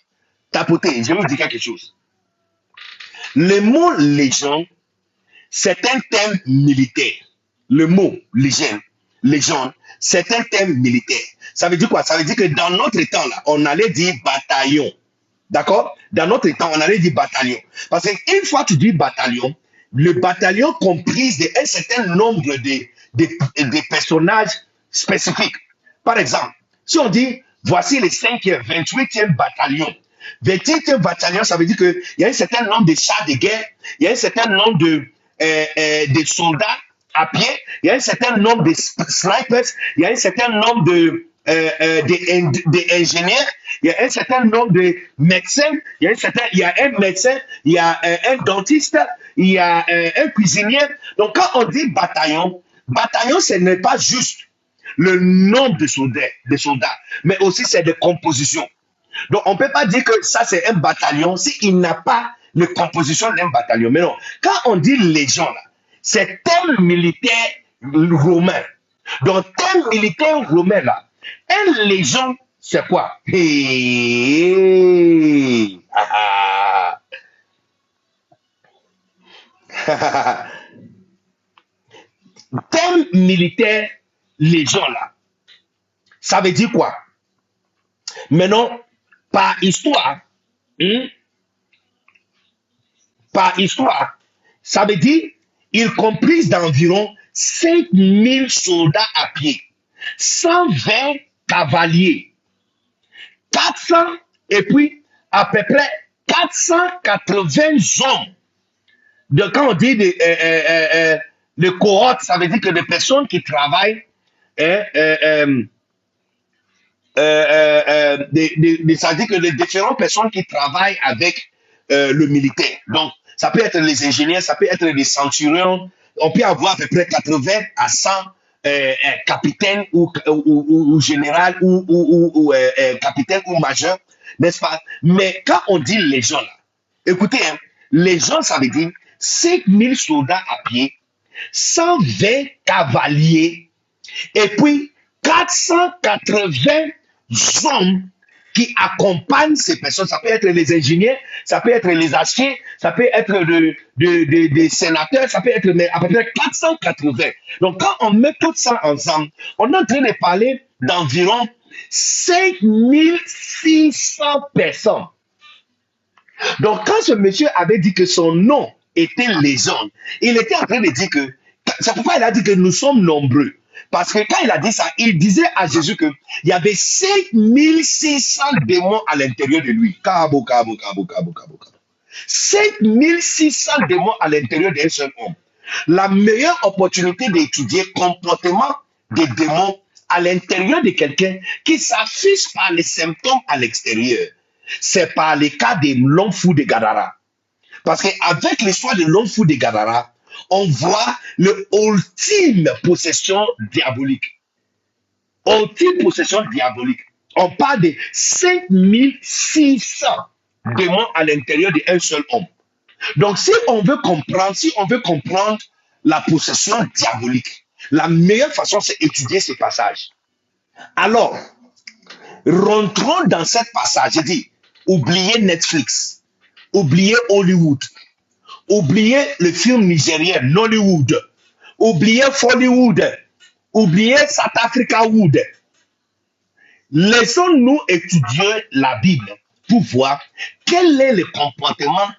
Tapotez, je vais vous dire quelque chose. Le mot Légion, c'est un terme militaire. Le mot légion, c'est un terme militaire. Ça veut dire quoi? Ça veut dire que dans notre temps, là, on allait dire bataillon. D'accord? Dans notre temps, on allait dire bataillon. Parce qu'une fois que tu dis bataillon, le bataillon comprise un certain nombre de personnages spécifiques. Par exemple, si on dit, voici le 5e, 28e bataillon. 28e bataillon, ça veut dire qu'il y a un certain nombre de chars de guerre, il y a un certain nombre de soldats à pied, il y a un certain nombre de snipers, il y a un certain nombre d'ingénieurs, il y a un certain nombre de médecins, il y a un médecin, il y a un dentiste, il y a un cuisinier. Donc quand on dit bataillon, ce n'est pas juste le nombre de soldats, mais aussi c'est des compositions. Donc on ne peut pas dire que ça c'est un bataillon s'il n'a pas de composition d'un bataillon. Mais non, quand on dit légion, c'est terme militaire romain. Donc terme militaire romain là, un légion c'est quoi? Terme militaire légion là, ça veut dire quoi? Maintenant, par histoire, ça veut dire il comprise d'environ 5000 soldats à pied, 120 cavaliers, 400 et puis à peu près 480 hommes. Donc quand on dit de cohortes, ça veut dire que des personnes qui travaillent ça veut dire que les différentes personnes qui travaillent avec le militaire. Donc, ça peut être les ingénieurs, ça peut être les centurions. On peut avoir à peu près 80 à 100 capitaines ou général ou capitaine ou majeur, n'est-ce pas? Mais quand on dit légion, là, Écoutez, hein, les gens, ça veut dire 5000 soldats à pied, 120 cavaliers, et puis 480 hommes qui accompagnent ces personnes. Ça peut être les ingénieurs, ça peut être les aciers, ça peut être des sénateurs, ça peut être à peu près 480. Donc, quand on met tout ça ensemble, on est en train de parler d'environ 5600 personnes. Donc, quand ce monsieur avait dit que son nom était légende, il était en train de dire que, c'est pourquoi il a dit que nous sommes nombreux. Parce que quand il a dit ça, il disait à Jésus qu'il y avait 5600 démons à l'intérieur de lui. Cabo, cabo, cabo, cabo, cabo, cabo. 5600 démons à l'intérieur d'un seul homme. La meilleure opportunité d'étudier le comportement des démons à l'intérieur de quelqu'un qui s'affiche par les symptômes à l'extérieur, c'est par les cas des l'homme fou de Gadara. Parce qu'avec l'histoire de l'homme fou de Gadara, on voit l'ultime possession diabolique. Ultime possession diabolique. On parle de 5600 démons à l'intérieur d'un seul homme. Donc, si on veut comprendre la possession diabolique, la meilleure façon, c'est étudier ces passages. Alors, rentrons dans ce passage. Je dis, oubliez Netflix, oubliez Hollywood, oubliez le film nigérien Nollywood, oubliez Follywood, oubliez South Africa Wood. Laissons-nous étudier la Bible pour voir quel est le comportement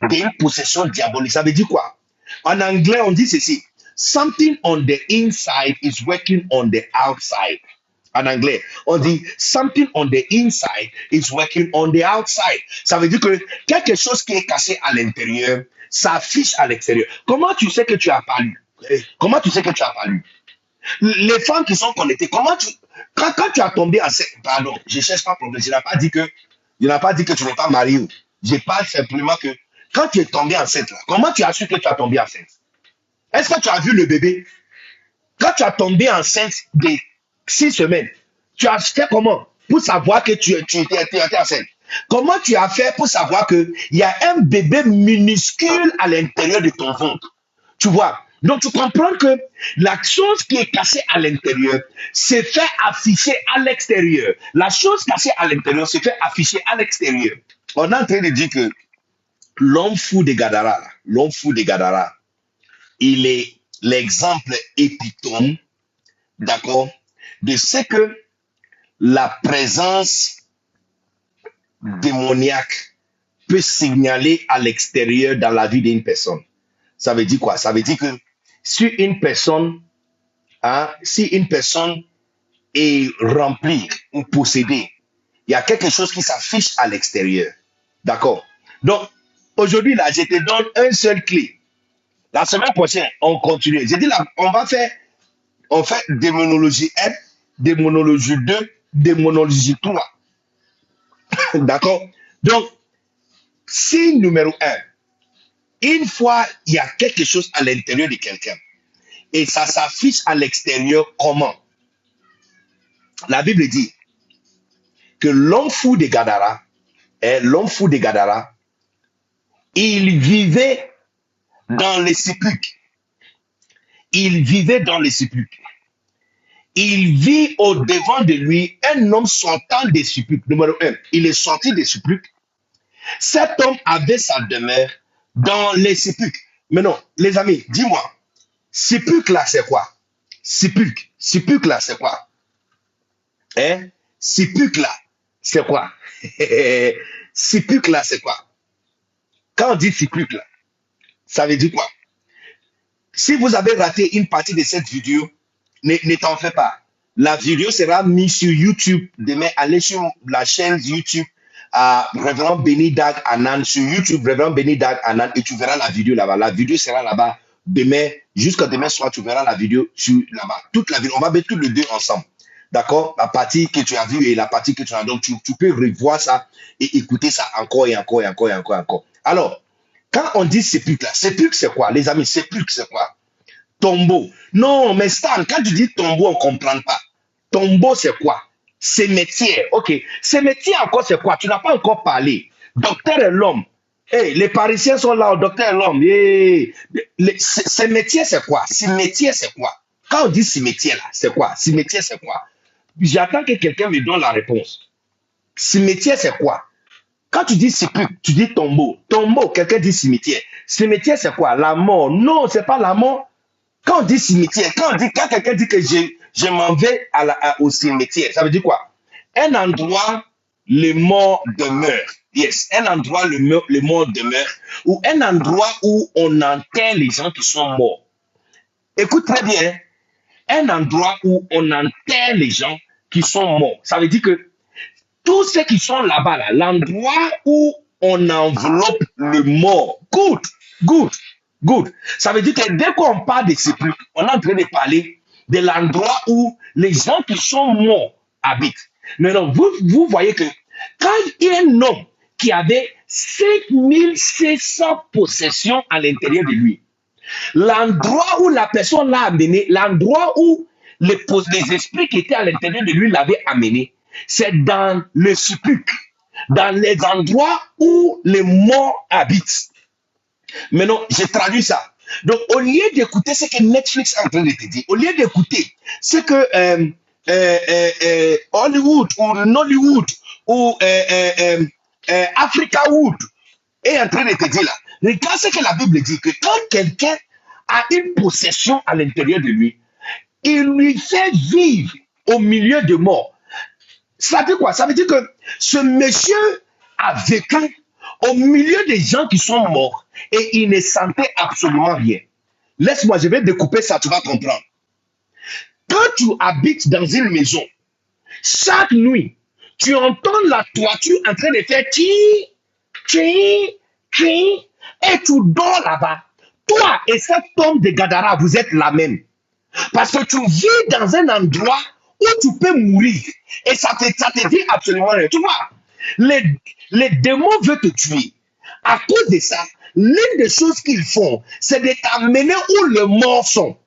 d'une possession diabolique. Ça veut dire quoi? En anglais, on dit ceci. Something on the inside is working on the outside. En anglais, on dit something on the inside is working on the outside. Ça veut dire que quelque chose qui est caché à l'intérieur s'affiche à l'extérieur. Comment tu sais que tu as pas lu? Comment tu sais que tu as pas lu? Les femmes qui sont connectées, quand tu as tombé enceinte, pardon, je cherche pas problème, je n'ai pas dit que tu n'es pas marié. Je parle simplement que quand tu es tombé enceinte, là, comment tu as su que tu as tombé enceinte? Est-ce que tu as vu le bébé? Quand tu as tombé enceinte de 6 semaines, tu as fait comment pour savoir que tu étais enceinte? Comment tu as fait pour savoir qu'il y a un bébé minuscule à l'intérieur de ton ventre? Tu vois? Donc, tu comprends que la chose qui est cachée à l'intérieur se fait afficher à l'extérieur. La chose cachée à l'intérieur se fait afficher à l'extérieur. On est en train de dire que l'homme fou de Gadara, il est l'exemple épitome, d'accord, de ce que la présence démoniaque peut signaler à l'extérieur dans la vie d'une personne. Ça veut dire quoi? Ça veut dire que si une personne est remplie ou possédée, il y a quelque chose qui s'affiche à l'extérieur. D'accord? Donc, aujourd'hui, là, je te donne un seul clé. La semaine prochaine, on continue. J'ai dit là, on fait démonologie 1, démonologie 2, démonologie 3. D'accord? Donc, signe numéro 1. Une fois, il y a quelque chose à l'intérieur de quelqu'un et ça s'affiche à l'extérieur comment? La Bible dit que l'homme fou de Gadara, il vivait dans les sépulcres. Il vivait dans les sépulcres. Il vit au-devant de lui un homme sortant des sépulcres. Numéro 1, il est sorti des sépulcres. Cet homme avait sa demeure dans les sépulcres. Mais non, les amis, dis-moi, sépulcre là, c'est quoi? Sépulcre là, c'est quoi? Hein? Sépulcre là, c'est quoi? Sépulcre là, c'est quoi? Quand on dit sépulcre là, ça veut dire quoi? Si vous avez raté une partie de cette vidéo, ne t'en fais pas. La vidéo sera mise sur YouTube. Demain, allez sur la chaîne YouTube Révérend Béni Dag Anan, sur YouTube, Révérend Béni Dag Anan, et tu verras la vidéo là-bas. La vidéo sera là-bas demain, jusqu'à demain soir, tu verras la vidéo là-bas. Toute la vidéo, on va mettre tous les deux ensemble. D'accord? La partie que tu as vue et la partie que tu as. Donc, tu peux revoir ça et écouter ça encore et encore et encore et encore et encore. Alors, quand on dit sépulcre là, sépulcre c'est quoi? Les amis, sépulcre c'est quoi? Tombeau. Non, mais Stan, quand tu dis tombeau, on ne comprend pas. Tombeau, c'est quoi? Cimetière. Ok. Cimetière encore, c'est quoi? Tu n'as pas encore parlé. Docteur et l'homme. Hey, les Parisiens sont là au docteur Lhomme. Hey. Ces métiers, c'est quoi? Cimetière, c'est quoi? Quand on dit cimetière, là, c'est quoi? Cimetière, c'est quoi? J'attends que quelqu'un me donne la réponse. Cimetière, c'est quoi? Quand tu dis sépulcre, tu dis tombeau. Tombeau, quelqu'un dit cimetière. Cimetière, c'est quoi? La mort. Non, c'est pas la mort. Quand on dit cimetière, quand quelqu'un dit que je m'en vais au cimetière, ça veut dire quoi? Un endroit, les morts demeurent. Yes, un endroit, les morts demeurent. Ou un endroit où on enterre les gens qui sont morts. Écoute très bien, hein. Un endroit où on enterre les gens qui sont morts. Ça veut dire que tous ceux qui sont là-bas, là, l'endroit où on enveloppe le mort. Good, good, good. Ça veut dire que dès qu'on parle de sépulcre, on est en train de parler de l'endroit où les gens qui sont morts habitent. Maintenant, vous voyez que quand il y a un homme qui avait 5600 possessions à l'intérieur de lui, l'endroit où la personne l'a amené, l'endroit où les esprits qui étaient à l'intérieur de lui l'avaient amené, c'est dans le sépulcre, dans les endroits où les morts habitent. Maintenant, j'ai traduit ça. Donc, au lieu d'écouter ce que Netflix est en train de te dire, au lieu d'écouter ce que Hollywood ou Nollywood ou Africa Wood est en train de te dire là, regarde ce que la Bible dit, que quand quelqu'un a une possession à l'intérieur de lui, il lui fait vivre au milieu de morts. Ça veut dire quoi? Ça veut dire que ce monsieur a vécu au milieu des gens qui sont morts et il ne sentait absolument rien. Laisse-moi, je vais découper ça, tu vas comprendre. Quand tu habites dans une maison, chaque nuit, tu entends la toiture en train de faire ti, ti, ti, et tu dors là-bas. Toi et cet homme de Gadara, vous êtes la même. Parce que tu vis dans un endroit où tu peux mourir. Et ça te dit absolument rien. Tu vois, les démons veulent te tuer. À cause de ça, l'une des choses qu'ils font, c'est de t'amener où les morts sont.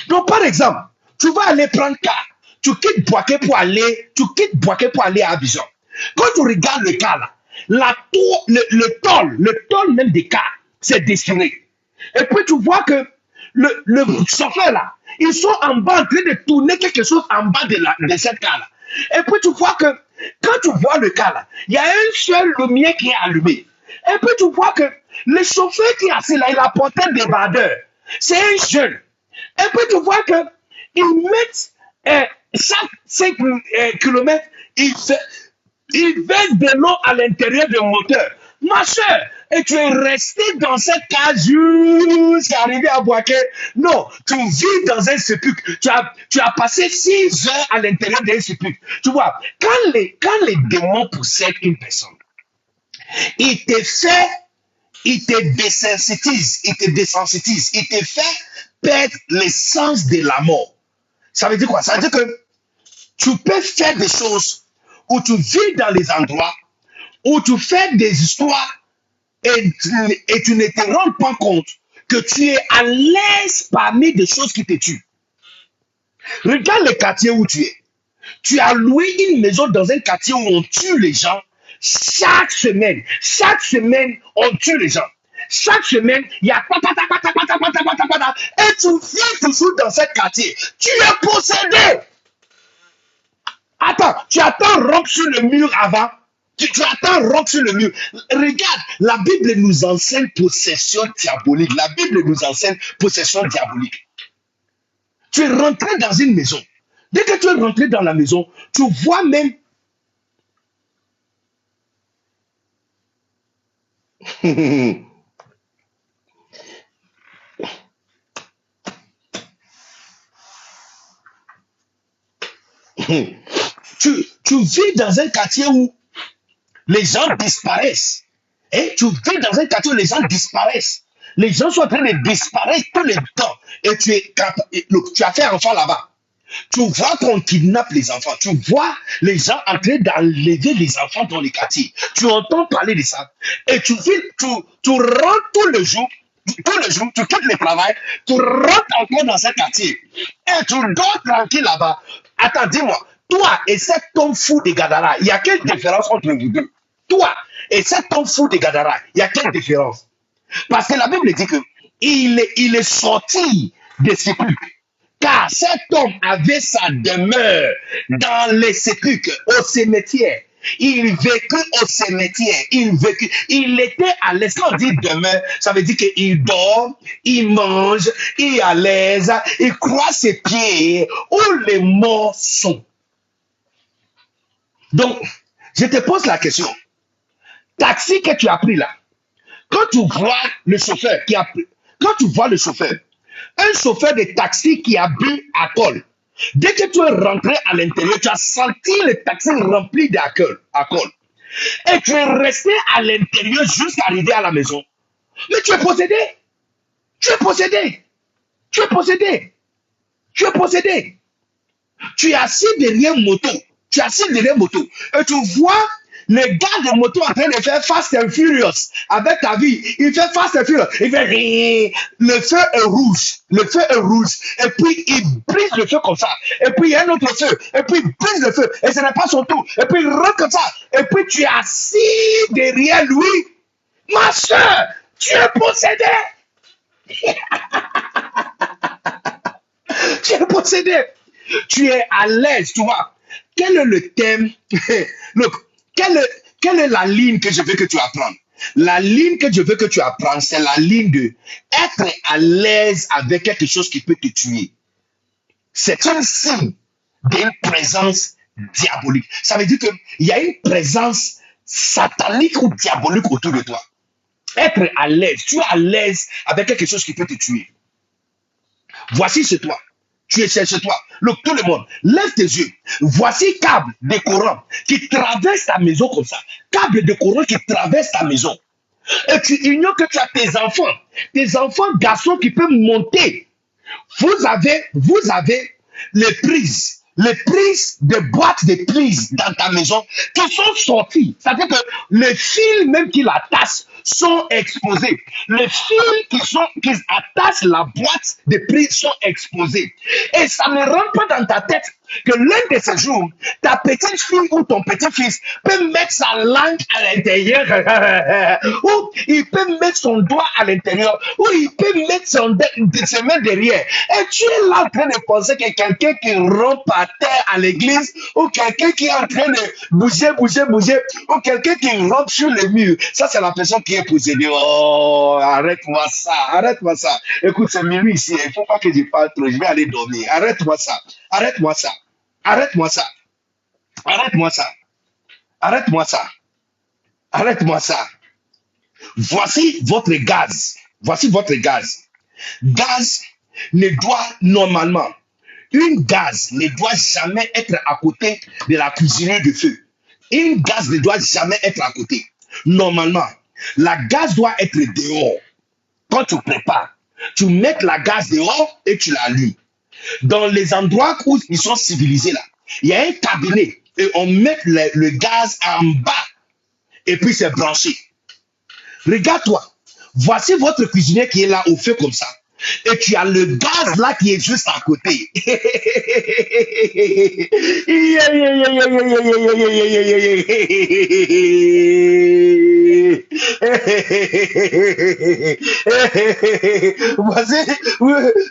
Donc, par exemple, tu vas aller prendre car. Tu quittes Boaké pour aller à Abidjan. Quand tu regardes le cas là, le tôle même des cars, c'est destiné. Et puis tu vois que le chauffeur là, ils sont en bas en train de tourner quelque chose en bas de cette car là. Et puis tu vois que quand tu vois le cas là, il y a un seul lumière qui est allumé. Et puis tu vois que le chauffeur qui est assis là, il a porté des débardeur. C'est un jeune. Et puis tu vois que ils mettent chaque 5 km, ils versent de l'eau à l'intérieur du moteur. Ma soeur, et tu es resté dans cette case jusqu'à arriver à Boaké. Non, tu vis dans un sépulcre. Tu as passé 6 heures à l'intérieur d'un sépulcre. Tu vois, quand les démons possèdent une personne, ils te fait, ils te désensitilisent, ils te fait perdre l'essence de la mort. Ça veut dire quoi? Ça veut dire que tu peux faire des choses où tu vis dans les endroits où tu fais des histoires et tu ne te rends pas compte que tu es à l'aise parmi des choses qui te tuent. Regarde le quartier où tu es. Tu as loué une maison dans un quartier où on tue les gens chaque semaine. Chaque semaine, on tue les gens. Chaque semaine, il y a et tu vis toujours dans ce quartier. Tu es possédé. Attends, tu attends rock sur le mur avant. Tu attends rock sur le mur. Regarde, la Bible nous enseigne possession diabolique. La Bible nous enseigne possession diabolique. Tu es rentré dans une maison. Dès que tu es rentré dans la maison, tu vois même tu vis dans un quartier où les gens disparaissent. Et tu vis dans un quartier où les gens disparaissent. Les gens sont en train de disparaître tout le temps. Et tu as fait enfant là-bas. Tu vois qu'on kidnappe les enfants. Tu vois les gens en train d'enlever les enfants dans les quartiers. Tu entends parler de ça. Et tu rentres tout le jour, tu quittes le travail, tu rentres encore dans ce quartier. Et tu dors tranquille là-bas. Attends, dis-moi, toi et cet homme fou de Gadara, il y a quelle différence entre vous deux? Toi Et cet homme fou de Gadara, il y a quelle différence? Parce que la Bible dit que il est sorti des sépulcres. Car cet homme avait sa demeure dans les sépulcres, au cimetière. Il vécut au cimetière. Il était à l'aise. Quand on dit demeure, ça veut dire qu'il dort, il mange, il est à l'aise, il croise ses pieds où les morts sont. Donc, je te pose la question. Taxi que tu as pris là, quand tu vois le chauffeur qui a pris, quand tu vois le chauffeur, un chauffeur de taxi qui a bu alcool, dès que tu es rentré à l'intérieur, tu as senti le taxi rempli d'alcool. Et tu es resté à l'intérieur jusqu'à arriver à la maison. Mais tu es possédé. Tu es possédé. Tu es possédé. Tu es possédé. Tu es assis derrière moto. Tu es assis derrière moto. Et tu vois le gars de moto en train de faire Fast and Furious avec ta vie. Il fait Fast and Furious. Il fait rire. Le feu est rouge. Le feu est rouge. Et puis il brise le feu comme ça. Et puis il y a un autre feu. Et puis il brise le feu. Et ce n'est pas son tour. Et puis il rentre comme ça. Et puis tu es assis derrière lui. Ma soeur, tu es possédé. Tu es possédé. Tu es à l'aise, tu vois. Quel est le thème? Look, quelle est la ligne que je veux que tu apprennes? La ligne que je veux que tu apprennes, c'est la ligne de être à l'aise avec quelque chose qui peut te tuer. C'est un signe d'une présence diabolique. Ça veut dire qu'il y a une présence satanique ou diabolique autour de toi. Être à l'aise. Tu es à l'aise avec quelque chose qui peut te tuer. Voici chez toi. Tu es chez toi. Look, tout le monde, lève tes yeux. Voici câble de courant qui traverse ta maison comme ça. Câble de courant qui traverse ta maison. Et tu ignores que tu as tes enfants garçons qui peuvent monter. Vous avez les prises de boîtes de prises dans ta maison qui sont sorties. C'est-à-dire que les fils même qui l'attachent sont exposés. Les fils qui attachent la boîte de prises sont exposés. Et ça ne rentre pas dans ta tête que l'un de ces jours, ta petite fille ou ton petit-fils peut mettre sa langue à l'intérieur, ou il peut mettre son doigt à l'intérieur, ou il peut mettre ses mains derrière. Et tu es là en train de penser que quelqu'un qui rompt par terre à l'église, ou quelqu'un qui est en train de bouger, ou quelqu'un qui rompt sur le mur. Ça, c'est la personne qui est possédée. Oh, arrête-moi ça. Écoute, c'est minuit ici, il ne faut pas que je parle trop, je vais aller dormir. Arrête-moi ça. Arrête-moi ça. Arrête-moi ça. Arrête-moi ça. Arrête-moi ça. Arrête-moi ça. Voici votre gaz. Voici votre gaz. Gaz ne doit normalement, une gaz ne doit jamais être à côté de la cuisinière de feu. Une gaz ne doit jamais être à côté. Normalement, la gaz doit être dehors. Quand tu prépares, tu mets la gaz dehors et tu l'allumes. Dans les endroits où ils sont civilisés là, il y a un cabinet et on met le gaz en bas et puis c'est branché. Regarde-toi, voici votre cuisinier qui est là au feu comme ça. Et tu as le gaz là qui est juste à côté. Voici,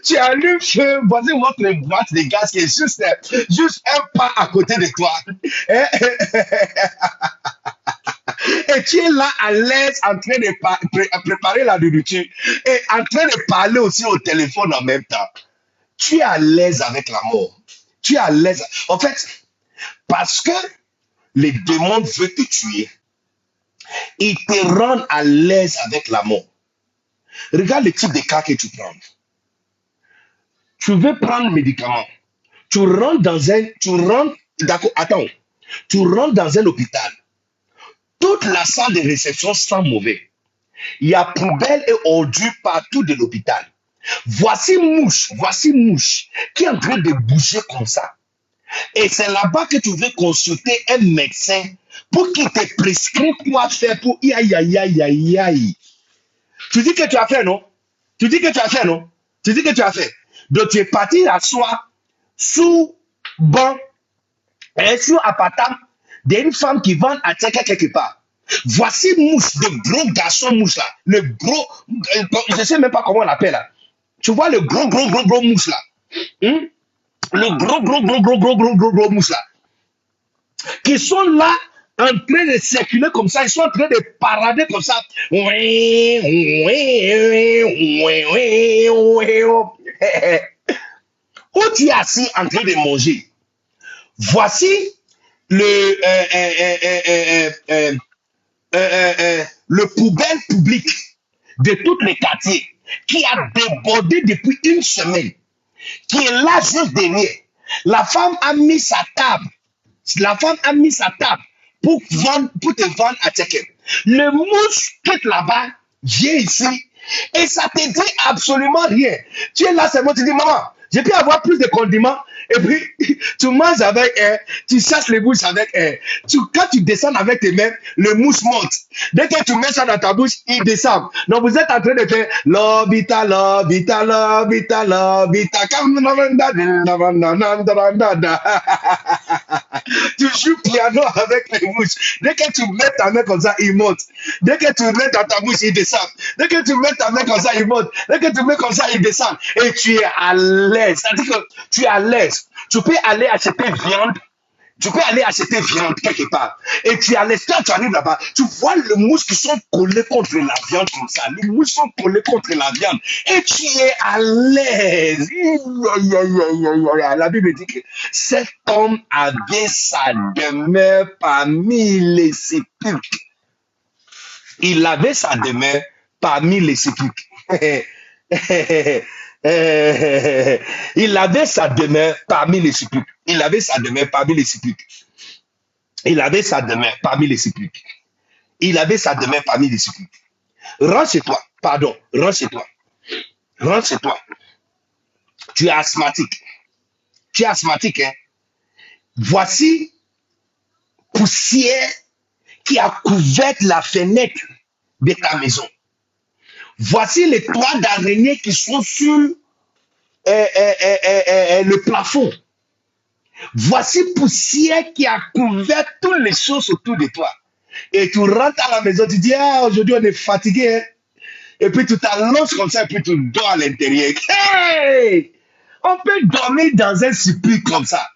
tu allumes, voici votre boîte de gaz qui est juste un pas à côté de toi. Et tu es là à l'aise en train de préparer la nourriture et en train de parler aussi au téléphone en même temps. Tu es à l'aise avec la mort. Tu es à l'aise. En fait, parce que les démons veulent te tuer, ils te rendent à l'aise avec la mort. Regarde le type de cas que tu prends. Tu veux prendre le médicament. Tu rentres d'accord, attends. Tu rentres dans un hôpital. Toute la salle de réception sent mauvais. Il y a poubelle et ordures partout de l'hôpital. Voici mouche qui est en train de bouger comme ça. Et c'est là-bas que tu veux consulter un médecin pour qu'il te prescrive quoi faire pour aïe. Tu dis que tu as fait, non? Tu dis que tu as fait. Donc tu es parti t'asseoir sous banc et sous appartement d'une femme qui vend à Tchèque quelque part. Voici mouche, de gros garçons mouche là. Le gros, je sais même pas comment on l'appelle là. Tu vois le gros mouche là. Hein? Le gros mouche là. Qui sont là en train de circuler comme ça. Ils sont en train de parader comme ça. Où tu es assis en train de manger. Voici le, le poubelle public de tous les quartiers qui a débordé depuis une semaine, qui est là juste derrière. La femme a mis sa table. La femme a mis sa table pour te vendre à checker. Le mouche quitte là-bas, vient ici, et ça te dit absolument rien. Tu es là seulement, tu dis, maman, j'ai pu avoir plus de condiments. Et puis, tu manges avec tu chasses les mouches avec quand tu descends avec tes mains, le mouche monte. Dès que tu mets ça dans ta bouche, il descend. Donc, vous êtes en train de faire l'obita, l'obita, l'obita, l'obita. Tu joues piano avec les mouches. Dès que tu mets ta main comme ça, il monte. Dès que tu mets dans ta bouche, il descend. Dès que tu mets ta main comme ça, il monte. Dès que tu mets comme ça, il descend. Et tu es à l'aise. C'est-à-dire que tu es à l'aise. Tu peux aller acheter viande. Tu peux aller acheter viande quelque part. Et tu es à l'aise. Quand tu arrives là-bas, tu vois les mouches qui sont collés contre la viande comme ça. Les mouches sont collées contre la viande. Et tu es à l'aise. La Bible dit que cet homme avait sa demeure parmi les sépulcres. Il avait sa demeure parmi les sépulcres. Il avait sa demeure parmi les sépulcres. Il avait sa demeure parmi les sépulcres. Il avait sa demeure parmi les sépulcres. Il avait sa demeure parmi les sépulcres. Rentre chez toi. Pardon. Rentre chez toi. Rentre chez toi. Tu es asthmatique. Tu es asthmatique, hein? Voici poussière qui a couvert la fenêtre de ta maison. Voici les toits d'araignée qui sont sur le plafond. Voici poussière qui a couvert toutes les choses autour de toi. Et tu rentres à la maison, tu dis, ah, aujourd'hui on est fatigué. Hein? Et puis tu t'allonges comme ça et puis tu dors à l'intérieur. Hey! On peut dormir dans un supplice comme ça.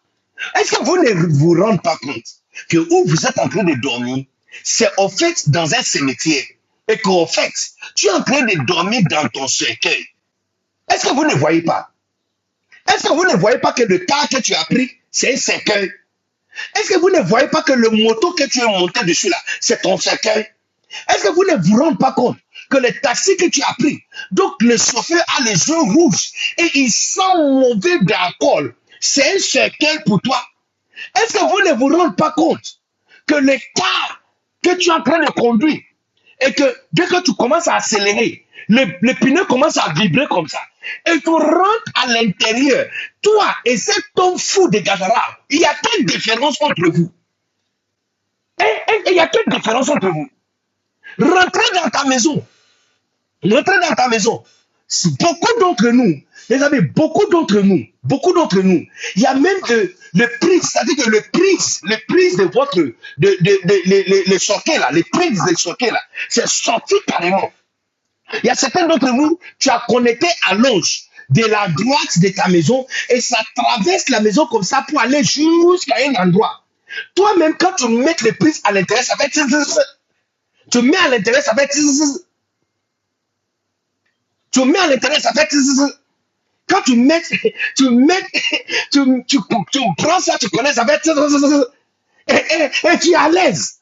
Est-ce que vous ne vous rendez pas compte que où vous êtes en train de dormir, c'est en fait dans un cimetière et qu'en fait, tu es en train de dormir dans ton cercueil. Est-ce que vous ne voyez pas? Est-ce que vous ne voyez pas que le tas que tu as pris, c'est un cercueil? Est-ce que vous ne voyez pas que le moto que tu es monté dessus là, c'est ton cercueil? Est-ce que vous ne vous rendez pas compte que le taxi que tu as pris, donc le chauffeur a les yeux rouges et il sent mauvais d'alcool, c'est un cercueil pour toi? Est-ce que vous ne vous rendez pas compte que le car que tu es en train de conduire et que dès que tu commences à accélérer, le pneu commence à vibrer comme ça et tu rentres à l'intérieur, toi et cet homme fou de Gadara, il y a quelle différence entre vous? Il y a quelle différence entre vous? Rentrez dans ta maison. Rentrez dans ta maison. Beaucoup d'entre nous, les amis, beaucoup d'entre nous, il y a même le prix, c'est-à-dire que le prix de votre, les sockets là, les prix des sockets là, c'est sorti carrément. Il y a certains d'entre vous, tu as connecté à l'ange de la droite de ta maison et ça traverse la maison comme ça pour aller jusqu'à un endroit. Toi-même, quand tu mets les prises à l'intérieur, ça fait tu mets à l'intérieur, ça fait tu mets à l'intérieur, ça fait quand tu mets, tu prends ça, tu connais, ça fait et tu es à l'aise.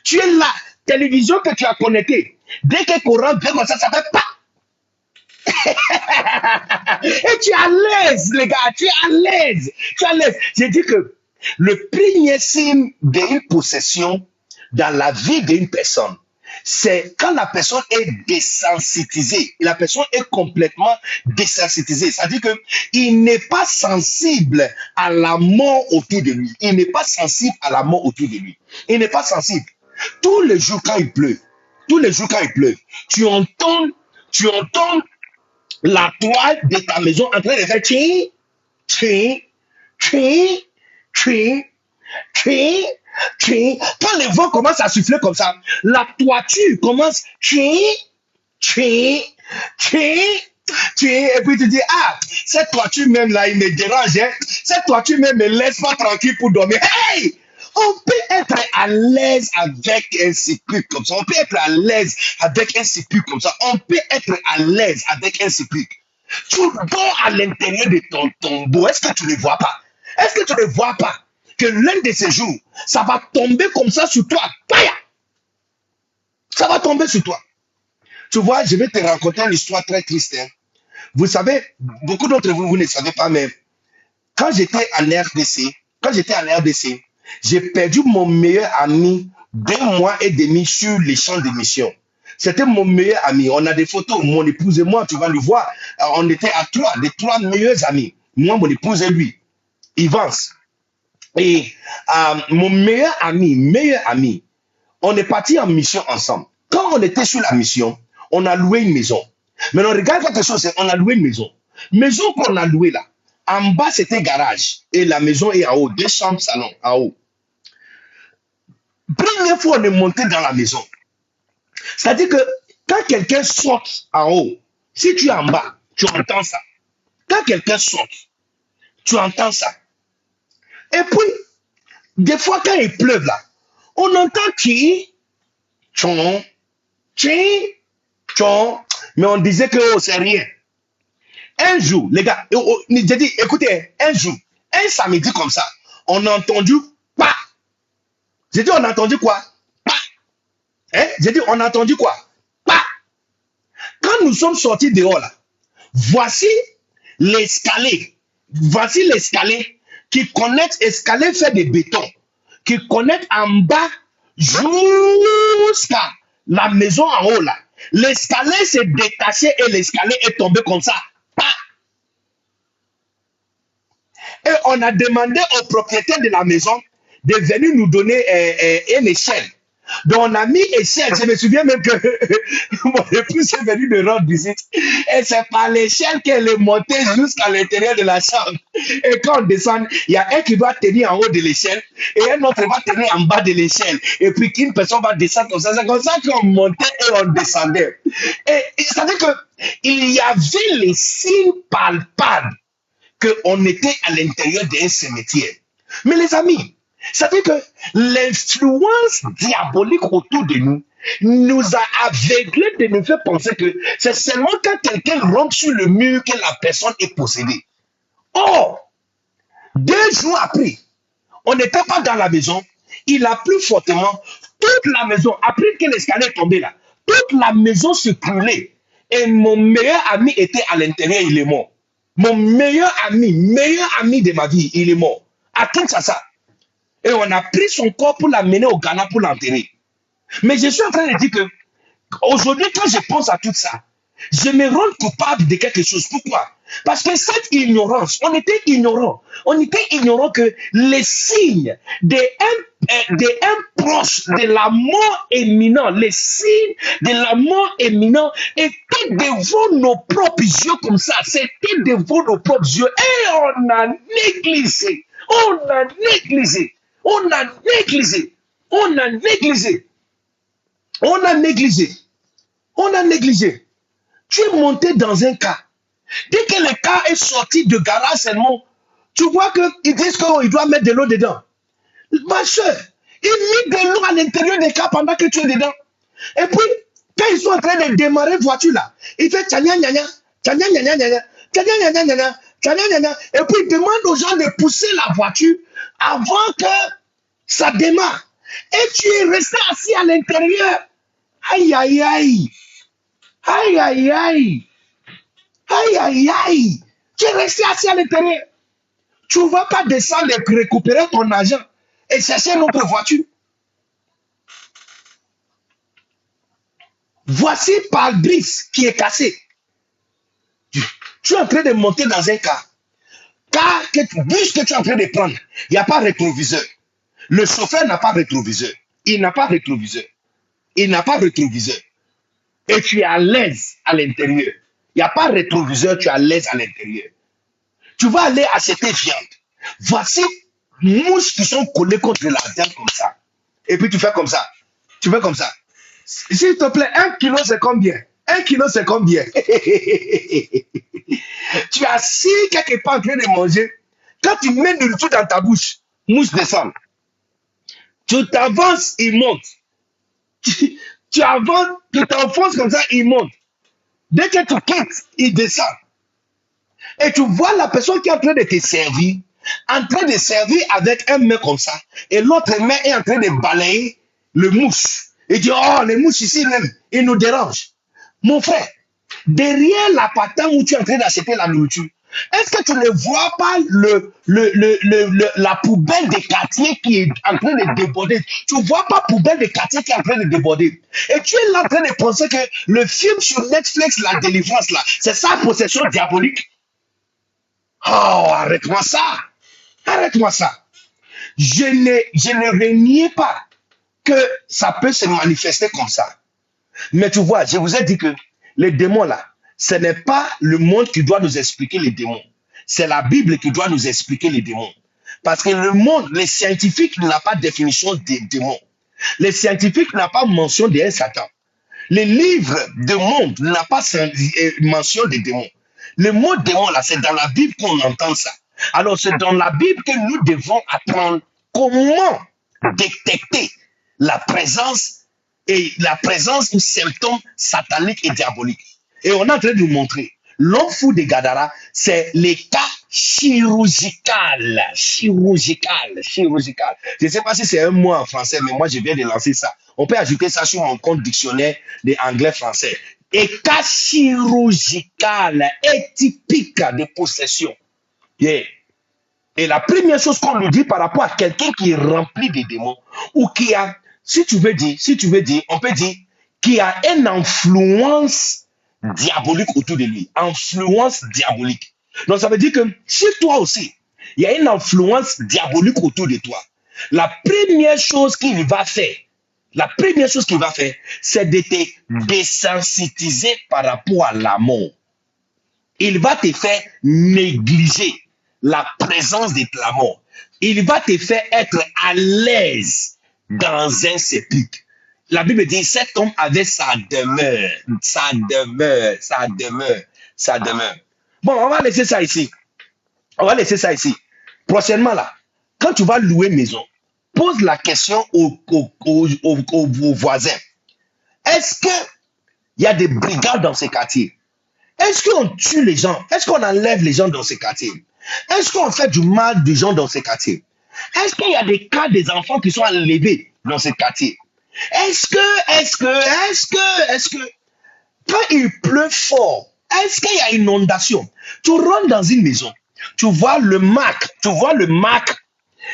Tu es là, télévision que tu as connectée. Dès que courant vient comme ça fait pas. Et tu es à l'aise, les gars, tu es à l'aise. Tu es à l'aise. J'ai dit que le premier signe d'une possession dans la vie d'une personne, c'est quand la personne est désensitisée. La personne est complètement désensitisée. C'est-à-dire qu'il n'est pas sensible à la mort autour de lui. Il n'est pas sensible à la mort autour de lui. Il n'est pas sensible. Tous les jours quand il pleut, tu entends la toile de ta maison en train de faire tchi, tchi, tchi, tchi, tchi. Tching. Quand le vent commence à souffler comme ça, la toiture commence, tching, tching, tching, tching. Et puis tu dis, ah, cette toiture même là, il me dérange. Hein. Cette toiture même me laisse pas tranquille pour dormir. Hey! On peut être à l'aise avec un sépulcre comme ça. On peut être à l'aise avec un sépulcre comme ça. On peut être à l'aise avec un sépulcre. Tu dors à l'intérieur de ton tombeau. Est-ce que tu ne le vois pas? Est-ce que tu ne vois pas que l'un de ces jours, ça va tomber comme ça sur toi? Ça va tomber sur toi. Tu vois, je vais te raconter une histoire très triste. Hein. Vous savez, beaucoup d'entre vous, vous ne savez pas, mais quand j'étais en RDC, j'ai perdu mon meilleur ami d'1 mois et demi sur les champs de mission. C'était mon meilleur ami. On a des photos, mon épouse et moi, tu vas le voir. On était à trois, les trois meilleurs amis. Moi, mon épouse et lui, Yvans. Et mon meilleur ami, on est parti en mission ensemble. Quand on était sur la mission, on a loué une maison. Mais on regarde quelque chose, on a loué une maison. Maison qu'on a louée là. En bas, c'était garage. Et la maison est en haut. 2 chambres, salon, en haut. Première fois, on est monté dans la maison. C'est-à-dire que quand quelqu'un saute en haut, si tu es en bas, tu entends ça. Quand quelqu'un saute, tu entends ça. Et puis, des fois, quand il pleuve là, on entend qui, tchon, tching, tchon, mais on disait que oh, c'est rien. Un jour, les gars, j'ai dit, écoutez, un jour, un samedi comme ça, on a entendu pas. J'ai dit, on a entendu quoi? Pas. Hein? J'ai dit, on a entendu quoi? Pas. Quand nous sommes sortis dehors là, voici l'escalier. Voici l'escalier qui connecte, escalier fait de béton, qui connecte en bas jusqu'à la maison en haut là. L'escalier s'est détaché et l'escalier est tombé comme ça. Et on a demandé au propriétaire de la maison de venir nous donner une échelle. Donc on a mis échelle. Je me souviens même que mon épouse est venue de rendre visite. Et c'est par l'échelle qu'elle est montée jusqu'à l'intérieur de la chambre. Et quand on descend, il y a un qui doit tenir en haut de l'échelle et un autre va tenir en bas de l'échelle. Et puis qu'une personne va descendre comme ça. C'est comme ça qu'on montait et on descendait. Et c'est-à-dire qu'il y avait les signes palpables qu'on était à l'intérieur d'un cimetière. Mais les amis, ça veut dire que l'influence diabolique autour de nous a aveuglés de nous faire penser que c'est seulement quand quelqu'un rentre sur le mur que la personne est possédée. Or, 2 jours après, on n'était pas dans la maison, il a plu fortement, toute la maison, après que l'escalier est tombé là, toute la maison se brûlait. Et mon meilleur ami était à l'intérieur, il est mort. Mon meilleur ami de ma vie, il est mort. À tout ça. Et on a pris son corps pour l'amener au Ghana pour l'enterrer. Mais je suis en train de dire que aujourd'hui, quand je pense à tout ça, je me rends coupable de quelque chose. Pourquoi? Parce que cette ignorance, on était ignorant. On était ignorant que les signes d'un proche de la mort imminente, les signes de la mort imminente étaient devant nos propres yeux comme ça. C'était devant nos propres yeux. Et on a négligé. On a négligé. On a négligé. On a négligé. On a négligé. On a négligé. Tu es monté dans un cas. Dès que le cas est sorti de garage seulement, tu vois qu'ils disent qu'il doit mettre de l'eau dedans. Ma soeur, ils mettent de l'eau à l'intérieur des cas pendant que tu es dedans. Et puis, quand ils sont en train de démarrer la voiture là, il fait tchania nya tchania nya nya. Et puis il demande aux gens de pousser la voiture avant que ça démarre. Et tu es resté assis à l'intérieur. Aïe, aïe, aïe. Aïe, aïe, aïe. Aïe, aïe, aïe. Tu es resté assis à l'intérieur. Tu ne vas pas descendre et récupérer ton argent et chercher une autre voiture. Voici pare-brise qui est cassé. Tu es en train de monter dans un car. Bus que tu es en train de prendre, il n'y a pas de rétroviseur. Le chauffeur n'a pas de rétroviseur. Il n'a pas de rétroviseur. Il n'a pas de rétroviseur. Et tu es à l'aise à l'intérieur. Il n'y a pas de rétroviseur, tu es à l'aise à l'intérieur. Tu vas aller acheter viande. Voici mouches qui sont collées contre la viande comme ça. Et puis tu fais comme ça. Tu fais comme ça. S'il te plaît, 1 kilo c'est combien? 1 kilo c'est combien? Tu es assis quelque part en train de manger. Quand tu mets de tout dans ta bouche, mouche descend. Tu t'avances, il monte. Tu avances, tu t'enfonces comme ça, il monte. Dès que tu quittes, il descend. Et tu vois la personne qui est en train de te servir, en train de servir avec un main comme ça, et l'autre main est en train de balayer le mouche. Et dit, oh, les mouches ici même, ils nous dérangent. Mon frère, derrière la patente où tu es en train d'acheter la nourriture, est-ce que tu ne vois pas la poubelle des quartiers qui est en train de déborder? Tu ne vois pas la poubelle des quartiers qui est en train de déborder. Et tu es là en train de penser que le film sur Netflix, La Délivrance, là, c'est sa possession diabolique. Oh, arrête-moi ça. Arrête-moi ça. Je ne renie pas que ça peut se manifester comme ça. Mais tu vois, je vous ai dit que les démons là, ce n'est pas le monde qui doit nous expliquer les démons. C'est la Bible qui doit nous expliquer les démons. Parce que le monde, les scientifiques n'ont pas de définition des démons. Les scientifiques n'ont pas mention d'un Satan. Les livres du monde n'ont pas mention des démons. Le mot démon là, c'est dans la Bible qu'on entend ça. Alors c'est dans la Bible que nous devons apprendre comment détecter la présence ou symptômes sataniques et diaboliques. Et on est en train de nous montrer. L'homme fou de Gadara, c'est les cas chirurgical. Chirurgical. Je ne sais pas si c'est un mot en français, mais moi je viens de lancer ça. On peut ajouter ça sur mon compte dictionnaire de anglais-français. Et cas chirurgical est typique de possession. Yeah. Et la première chose qu'on nous dit par rapport à quelqu'un qui est rempli de démons, ou qui a, si tu veux dire, on peut dire, qui a une influence diabolique autour de lui. Influence diabolique. Donc ça veut dire que si toi aussi, il y a une influence diabolique autour de toi, la première chose qu'il va faire, c'est de te désensitiser par rapport à la mort. Il va te faire négliger la présence de la mort. Il va te faire être à l'aise dans un sépulcre. La Bible dit, cet homme avait sa demeure. Bon, on va laisser ça ici. Prochainement, là, quand tu vas louer maison, pose la question aux voisins. Est-ce qu'il y a des brigades dans ces quartiers? Est-ce qu'on tue les gens? Est-ce qu'on enlève les gens dans ces quartiers? Est-ce qu'on fait du mal des gens dans ces quartiers? Est-ce qu'il y a des cas des enfants qui sont enlevés dans ces quartiers? Est-ce que, quand il pleut fort, est-ce qu'il y a inondation? Tu rentres dans une maison, tu vois le marque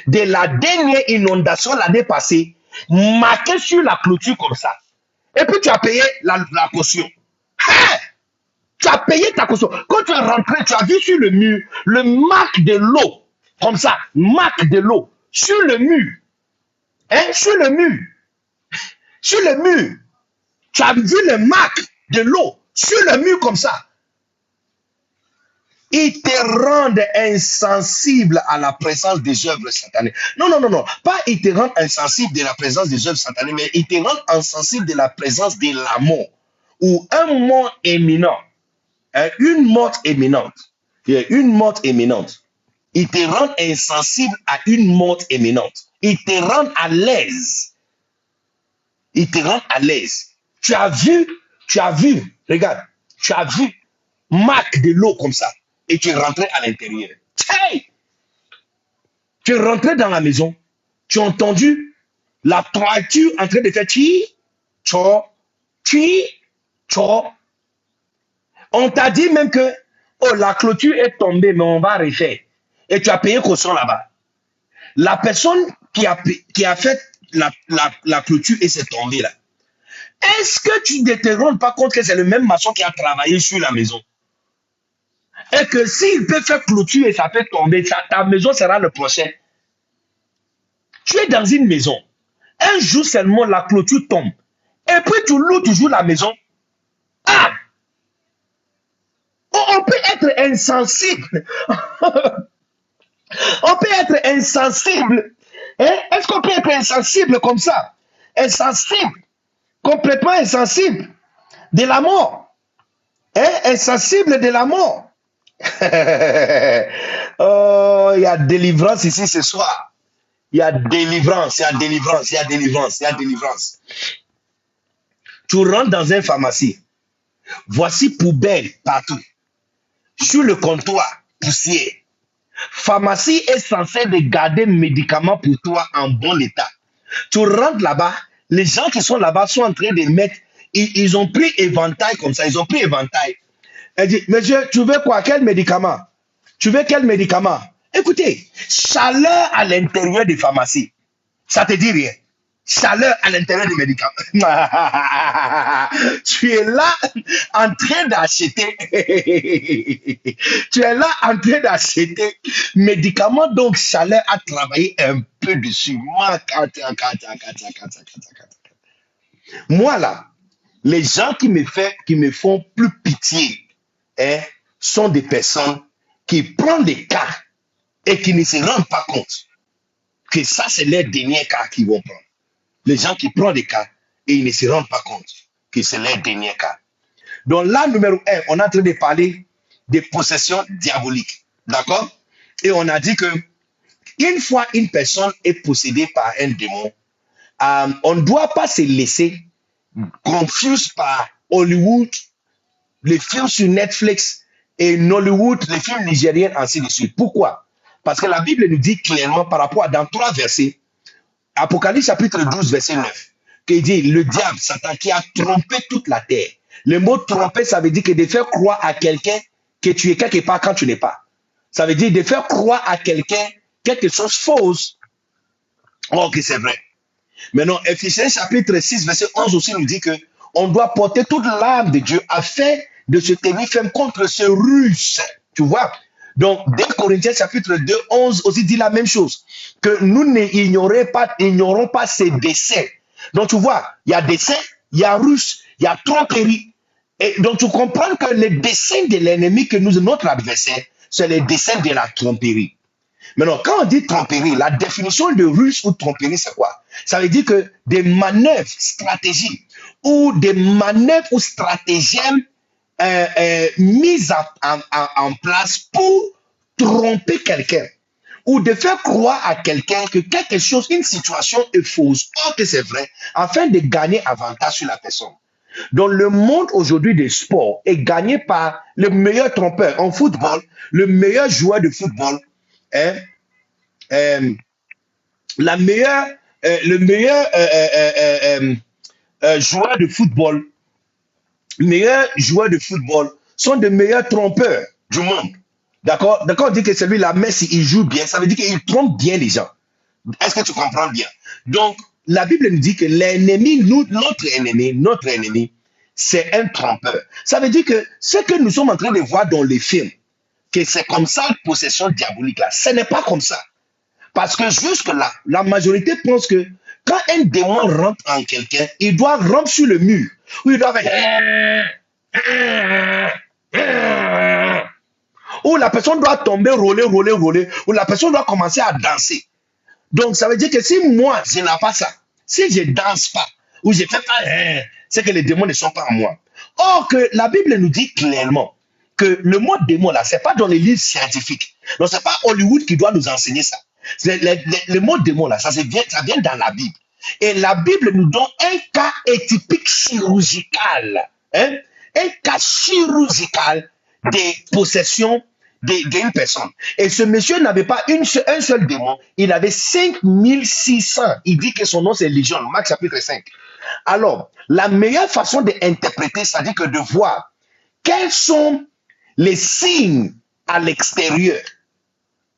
de la dernière inondation l'année passée, marqué sur la clôture comme ça. Et puis tu as payé la caution. Hein? Tu as payé ta caution. Quand tu es rentré, tu as vu sur le mur le marque de l'eau. Comme ça, marque de l'eau. Sur le mur. Hein? Sur le mur. Tu as vu le marque de l'eau. Sur le mur comme ça. Ils te rendent insensible à la présence des œuvres sataniques. Non. Pas ils te rendent insensible de la présence des œuvres sataniques, mais ils te rendent insensible de la présence de la mort. Ou un mort imminent. Une mort imminente. Une mort imminente. Ils te rendent insensible à une mort imminente. Ils te rendent à l'aise. Tu as vu, regarde, tu as vu marque de l'eau comme ça. Et tu es rentré à l'intérieur. Hey! Tu es rentré dans la maison. Tu as entendu la toiture en train de faire chi, cho. On t'a dit même que oh, la clôture est tombée, mais on va refaire. Et tu as payé caution là-bas. La personne qui a fait la clôture et s'est tombée là. Est-ce que tu ne te rends pas compte que c'est le même maçon qui a travaillé sur la maison? Et que s'il peut faire clôture et ça peut tomber, ta maison sera le prochain. Tu es dans une maison. Un jour seulement, la clôture tombe. Et puis tu loues toujours la maison. Ah! On peut être insensible. On peut être insensible. Hein? Est-ce qu'on peut être insensible comme ça? Insensible, complètement insensible de la mort. Hein? Insensible de la mort. Oh, il y a délivrance ici ce soir. Il y a délivrance, il y a délivrance, il y a délivrance, il y a délivrance. Tu rentres dans une pharmacie. Voici poubelle partout. Sur le comptoir, poussière. Pharmacie est censée de garder médicaments pour toi en bon état. Tu rentres là-bas, les gens qui sont là-bas sont en train de mettre, ils ont pris éventail comme ça, ils ont pris éventail. Elle dit, monsieur, tu veux quoi? Quel médicament? Tu veux quel médicament? Écoutez, chaleur à l'intérieur des pharmacies, ça te dit rien. Chaleur à l'intérieur des médicaments. Tu es là en train d'acheter. Tu es là en train d'acheter médicaments, donc chaleur à travailler un peu dessus. Moi là, les gens qui me font plus pitié, hein, sont des personnes qui prennent des cas et qui ne se rendent pas compte que ça, c'est leur dernier cas qu'ils vont prendre. Les gens qui prennent des cas et ils ne se rendent pas compte que c'est leur dernier cas. Donc là, numéro un, on est en train de parler des possessions diaboliques. D'accord? Et on a dit que une fois une personne est possédée par un démon, on ne doit pas se laisser confuse par Hollywood, les films sur Netflix et Nollywood, les films nigériens, ainsi de suite. Pourquoi? Parce que la Bible nous dit clairement par rapport à dans 3 versets, Apocalypse chapitre 12, verset 9, qu'il dit le diable, Satan, qui a trompé toute la terre. Le mot tromper, ça veut dire que de faire croire à quelqu'un que tu es quelque part quand tu n'es pas. Ça veut dire de faire croire à quelqu'un quelque chose de fausse. Oh, que c'est vrai. Maintenant, Ephésiens chapitre 6, verset 11 aussi nous dit que on doit porter toute l'âme de Dieu afin de se tenir ferme contre ce russe. Tu vois? Donc, 2 Corinthiens chapitre 2, 11 aussi dit la même chose. Que nous n'ignorons pas ces desseins. Donc, tu vois, il y a desseins, il y a russe, il y a tromperie. Et donc, tu comprends que les desseins de l'ennemi que nous, notre adversaire, c'est les desseins de la tromperie. Maintenant, quand on dit tromperie, la définition de ruse ou tromperie, c'est quoi? Ça veut dire que des manœuvres, stratégies, ou des manœuvres ou stratagèmes mises en place pour tromper quelqu'un, ou de faire croire à quelqu'un que quelque chose, une situation est fausse, or que c'est vrai, afin de gagner avantage sur la personne. Donc, le monde aujourd'hui des sports est gagné par le meilleur trompeur en football, le meilleur joueur de football, hein, euh, le meilleur joueur de football, meilleurs joueurs de football sont de meilleurs trompeurs du monde. D'accord? D'accord, on dit que celui-là, Messi, il joue bien, ça veut dire qu'il trompe bien les gens. Est-ce que tu comprends bien? Donc, la Bible nous dit que l'ennemi, notre ennemi, c'est un trompeur. Ça veut dire que ce que nous sommes en train de voir dans les films, que c'est comme ça la possession diabolique là, ce n'est pas comme ça. Parce que jusque-là, la majorité pense que quand un démon rentre en quelqu'un, il doit rentrer sur le mur. Ou il doit faire... Ou la personne doit tomber, rouler. Ou la personne doit commencer à danser. Donc, ça veut dire que si moi, je n'ai pas ça, si je ne danse pas, ou je ne fais pas... c'est que les démons ne sont pas en moi. Or, que la Bible nous dit clairement que le mot démon, là, ce n'est pas dans les livres scientifiques. Donc, ce n'est pas Hollywood qui doit nous enseigner ça. Le mot démon, là, ça vient dans la Bible. Et la Bible nous donne un cas atypique chirurgical. Hein? Un cas chirurgical des possessions d'une personne. Et ce monsieur n'avait pas un seul démon, il avait 5600. Il dit que son nom c'est Légion, Marc chapitre 5. Alors, la meilleure façon d'interpréter, c'est-à-dire que de voir quels sont les signes à l'extérieur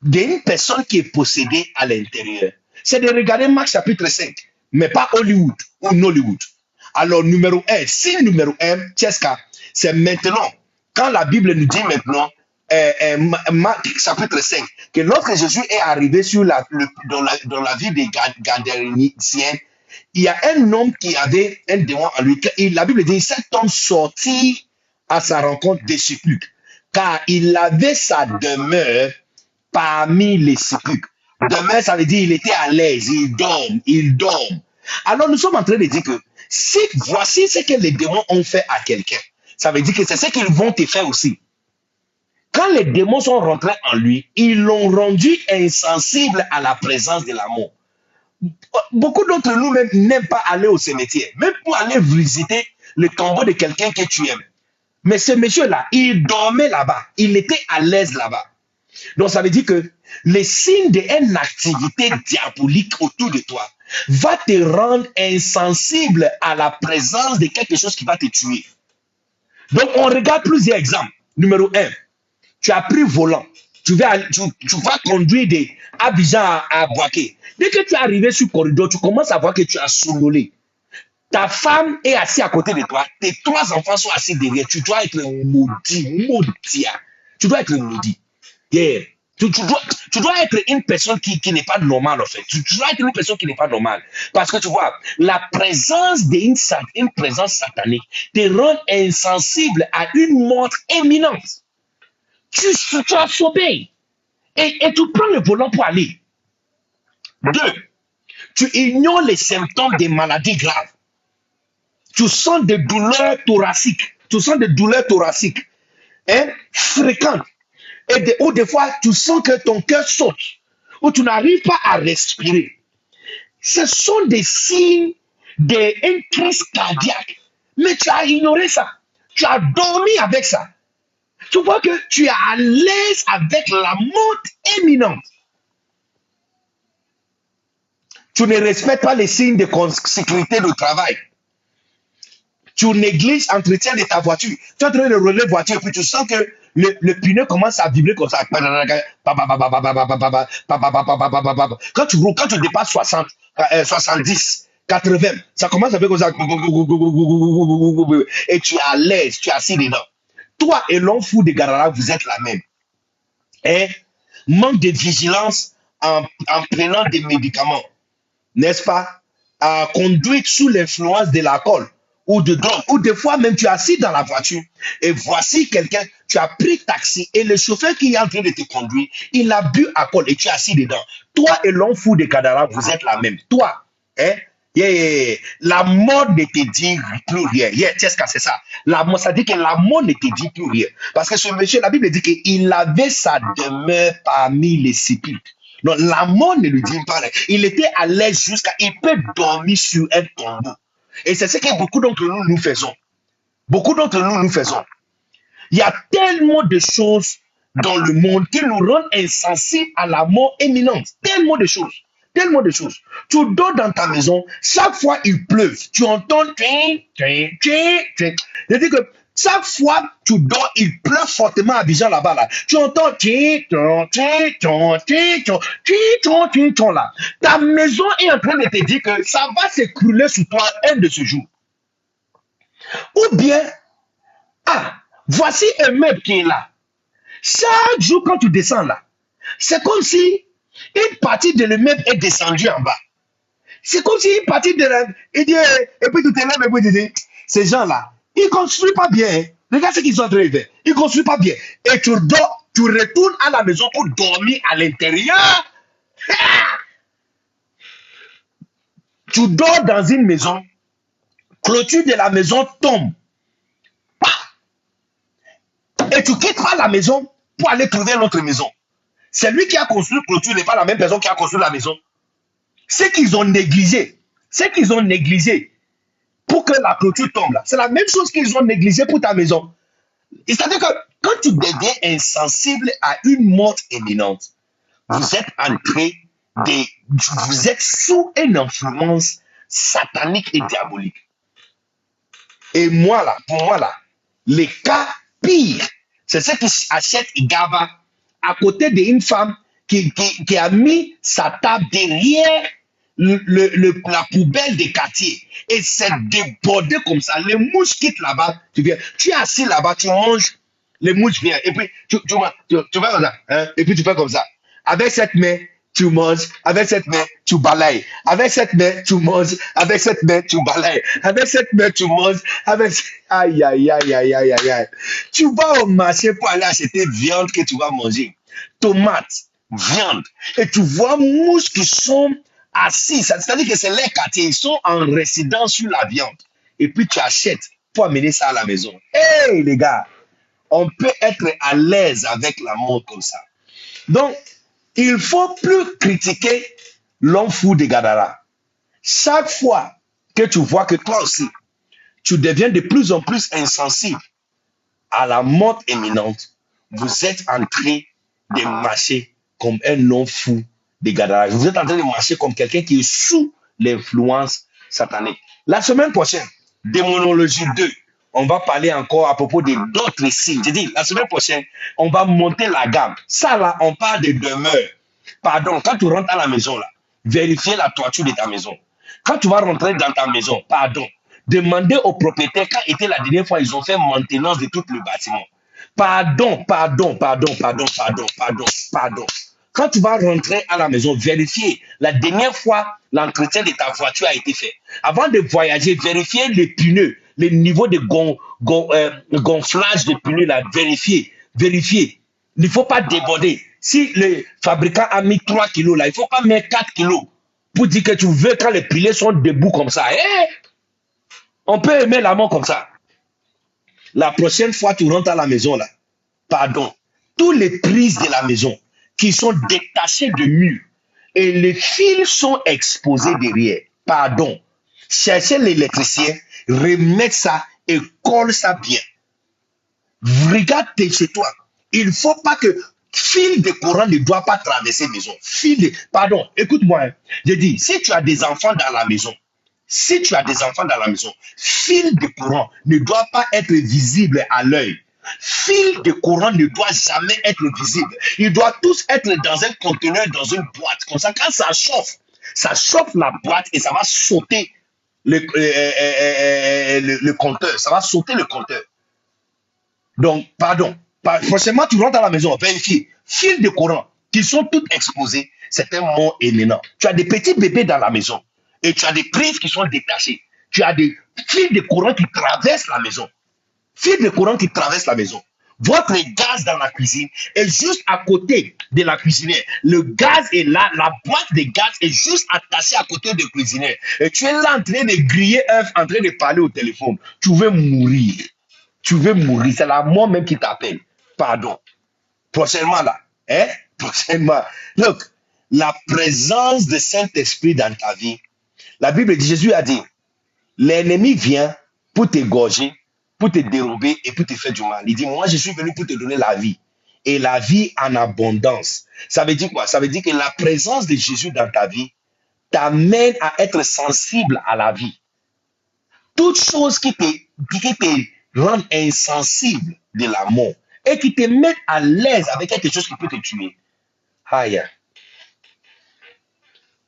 d'une personne qui est possédée à l'intérieur, c'est de regarder Marc chapitre 5, mais pas Hollywood ou Nollywood. Alors, signe numéro 1, Tcheska, c'est maintenant, quand la Bible nous dit maintenant, Marc chapitre 5, que lorsque Jésus est arrivé dans la ville des Gadarènes, il y a un homme qui avait un démon en lui. La Bible dit, cet homme sortit à sa rencontre des sepulcres, car il avait sa demeure parmi les sépulcres. Demain, ça veut dire il était à l'aise, il dort, il dort. Alors nous sommes en train de dire que si voici ce que les démons ont fait à quelqu'un, ça veut dire que c'est ce qu'ils vont te faire aussi. Quand les démons sont rentrés en lui, ils l'ont rendu insensible à la présence de la mort. Beaucoup d'entre nous n'aiment pas aller au cimetière, même pour aller visiter le tombeau de quelqu'un que tu aimes. Mais ce monsieur-là, il dormait là-bas, il était à l'aise là-bas. Donc ça veut dire que les signes d'une activité diabolique autour de toi va te rendre insensible à la présence de quelque chose qui va te tuer. Donc on regarde plusieurs exemples. Numéro 1, tu as pris volant, tu vas conduire des Abidjan à Boaké. Dès que tu es arrivé sur le corridor, tu commences à voir que tu as soulolé. Ta femme est assise à côté de toi, tes 3 enfants sont assis derrière, tu dois être maudit. Tu dois être maudit. Yeah. Tu dois être une personne qui n'est pas normale en fait. Tu dois être une personne qui n'est pas normale. Parce que tu vois, la présence d'une présence satanique te rend insensible à une mort imminente. Tu s'obéis et tu prends le volant pour aller. 2, tu ignores les symptômes des maladies graves. Tu sens des douleurs thoraciques. Fréquentes. Ou des fois, tu sens que ton cœur saute. Ou tu n'arrives pas à respirer. Ce sont des signes d'une crise cardiaque. Mais tu as ignoré ça. Tu as dormi avec ça. Tu vois que tu es à l'aise avec la mort imminente. Tu ne respectes pas les signes de sécurité de travail. Tu négliges l'entretien de ta voiture. Tu es en train de rouler la voiture et puis tu sens que le pneu commence à vibrer comme ça. Quand tu roules, quand tu dépasses 60, 70, 80, ça commence à faire comme ça. Et tu es à l'aise, tu es assis dedans. Toi et l'homme fou de Garara, vous êtes la même. Manque de vigilance en prenant des médicaments, n'est-ce pas? Conduite sous l'influence de l'alcool ou de drogue, ou des fois même tu es assis dans la voiture et voici quelqu'un, tu as pris taxi et le chauffeur qui est en train de te conduire, il a bu alcool et tu es assis dedans. Toi et l'homme fou de Gadara, vous êtes la même. Toi, la mort ne te dit plus rien. C'est ça. La mort, ça dit que la mort ne te dit plus rien. Parce que ce monsieur, la Bible dit qu'il avait sa demeure parmi les sépulcres. Donc la mort ne lui dit pas rien. Il était à l'aise jusqu'à, il peut dormir sur un tombeau. Et c'est ce que beaucoup d'entre nous faisons. Il y a tellement de choses dans le monde qui nous rendent insensibles à la mort imminente. Tellement de choses. Tu dors dans ta maison, chaque fois il pleut, tu entends c'est-à-dire que chaque fois tu dors, il pleut fortement à Abidjan là-bas. Là. Tu entends là. Ta maison est en train de te dire que ça va s'écrouler sur toi un de ces jours. Ou bien, voici un meuble qui est là. Chaque jour quand tu descends là, c'est comme si une partie de l'immeuble est descendue en bas. C'est comme si une partie de l'immeuble, et puis tu te lèves et puis tu dis, ces gens-là, ils ne construisent pas bien. Regarde ce qu'ils sont en train de faire. Ils ne construisent pas bien. Et tu retournes à la maison pour dormir à l'intérieur. Tu dors dans une maison, clôture de la maison tombe. Et tu quittes pas la maison pour aller trouver une autre maison. C'est lui qui a construit la clôture, n'est pas la même personne qui a construit la maison. C'est qu'ils ont négligé. Pour que la clôture tombe là. C'est la même chose qu'ils ont négligé pour ta maison. C'est-à-dire que quand tu deviens insensible à une mort imminente, vous êtes sous une influence satanique et diabolique. Et pour moi là, les cas pires, c'est ceux qui achètent Gaba à côté d'une femme qui a mis sa table derrière la poubelle des quartiers et c'est débordé comme ça. Les mouches quittent là-bas, tu es assis là-bas, tu manges, les mouches viennent et puis tu fais comme ça, hein, et puis tu fais comme ça. Avec cette main, tu manges, avec cette main, tu balayes, avec cette main, tu manges, avec cette main, tu balayes, avec cette main, tu manges, aïe, aïe, aïe, aïe, aïe, aïe. Tu vas au marché pour aller acheter viande que tu vas manger, tomates, viande. Et tu vois mouches qui sont assis. C'est-à-dire que c'est les quartiers. Ils sont en résidence sur la viande. Et puis tu achètes pour amener ça à la maison. Hey les gars, on peut être à l'aise avec la mort comme ça. Donc, il faut plus critiquer l'homme fou de Gadara. Chaque fois que tu vois que toi aussi, tu deviens de plus en plus insensible à la mort imminente, vous êtes en train de marcher comme un homme fou de Gadara. Vous êtes en train de marcher comme quelqu'un qui est sous l'influence satanique. La semaine prochaine, démonologie 2, on va parler encore à propos de d'autres signes. Je dis, la semaine prochaine, on va monter la gamme. Ça là, on parle de demeure. Pardon, quand tu rentres à la maison là, vérifiez la toiture de ta maison. Quand tu vas rentrer dans ta maison, pardon, demandez au propriétaire quand était la dernière fois ils ont fait maintenance de tout le bâtiment. Pardon. Quand tu vas rentrer à la maison, vérifiez la dernière fois l'entretien de ta voiture a été fait. Avant de voyager, vérifiez les pneus, le niveau de gonflage des pneus, là, vérifiez. Il ne faut pas déborder. Si le fabricant a mis 3 kilos là, il ne faut pas mettre 4 kilos pour dire que tu veux quand les piliers sont debout comme ça. On peut aimer la mort comme ça. La prochaine fois tu rentres à la maison là, pardon, tous les prises de la maison qui sont détachées de mur et les fils sont exposés derrière, pardon, cherchez l'électricien, remettre ça et colle ça bien. Regarde chez toi. Il ne faut pas que fil de courant ne doit pas traverser maison. Pardon, écoute-moi. Hein. Je dis, si tu as des enfants dans la maison, fil de courant ne doit pas être visible à l'œil. Fil de courant ne doit jamais être visible. Ils doivent tous être dans un conteneur, dans une boîte. Comme ça, quand ça chauffe la boîte et ça va sauter le compteur. Ça va sauter le compteur. Donc, pardon. Forcément, tu rentres à la maison, vérifie. Fils de courant qui sont toutes exposés, c'est un mort imminent. Tu as des petits bébés dans la maison et tu as des prises qui sont détachées. Tu as des fils de courant qui traversent la maison. Votre gaz dans la cuisine est juste à côté de la cuisinière. Le gaz est là, la boîte de gaz est juste attachée à côté de la cuisinière. Et tu es là en train de griller œuf, en train de parler au téléphone. Tu veux mourir. C'est la mort même qui t'appelle. Pardon. Prochainement là. Prochainement. Look, la présence du Saint-Esprit dans ta vie. La Bible dit, Jésus a dit, l'ennemi vient pour t'égorger, pour te dérober et pour te faire du mal. Il dit, moi je suis venu pour te donner la vie. Et la vie en abondance. Ça veut dire quoi? Ça veut dire que la présence de Jésus dans ta vie t'amène à être sensible à la vie. Toute chose qui te rendre insensible de la mort et qui te met à l'aise avec quelque chose qui peut te tuer. Aïe.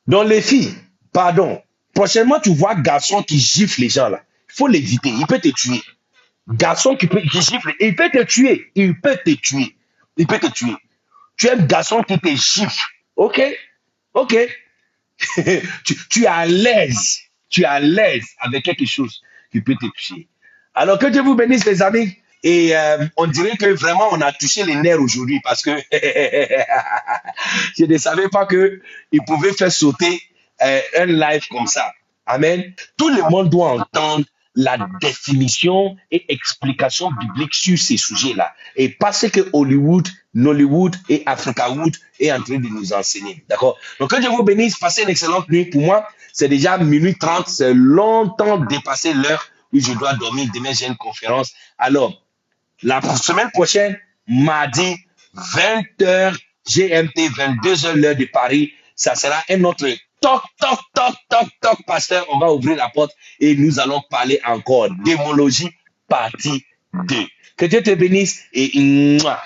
Donc les filles, pardon, prochainement tu vois garçon qui gifle les gens là. Il faut l'éviter, il peut te tuer. Garçon qui gifle, il peut te tuer. Tu es un garçon qui te gifle. Ok. tu es à l'aise. Avec quelque chose qui peut te tuer. Alors que Dieu vous bénisse les amis. Et on dirait que vraiment on a touché les nerfs aujourd'hui parce que je ne savais pas qu'il pouvait faire sauter un live comme ça. Amen. Tout le monde doit entendre la définition et explication biblique sur ces sujets-là. Et parce que Hollywood, Nollywood et Africawood est en train de nous enseigner. D'accord? Donc que Dieu vous bénisse, passez une excellente nuit. Pour moi, c'est déjà minuit 30, c'est longtemps dépassé l'heure où je dois dormir. Demain, j'ai une conférence. Alors, la semaine prochaine, mardi, 20h GMT, 22h l'heure de Paris, ça sera un autre toc, pasteur. On va ouvrir la porte et nous allons parler encore démologie partie 2. Que Dieu te bénisse et mouah.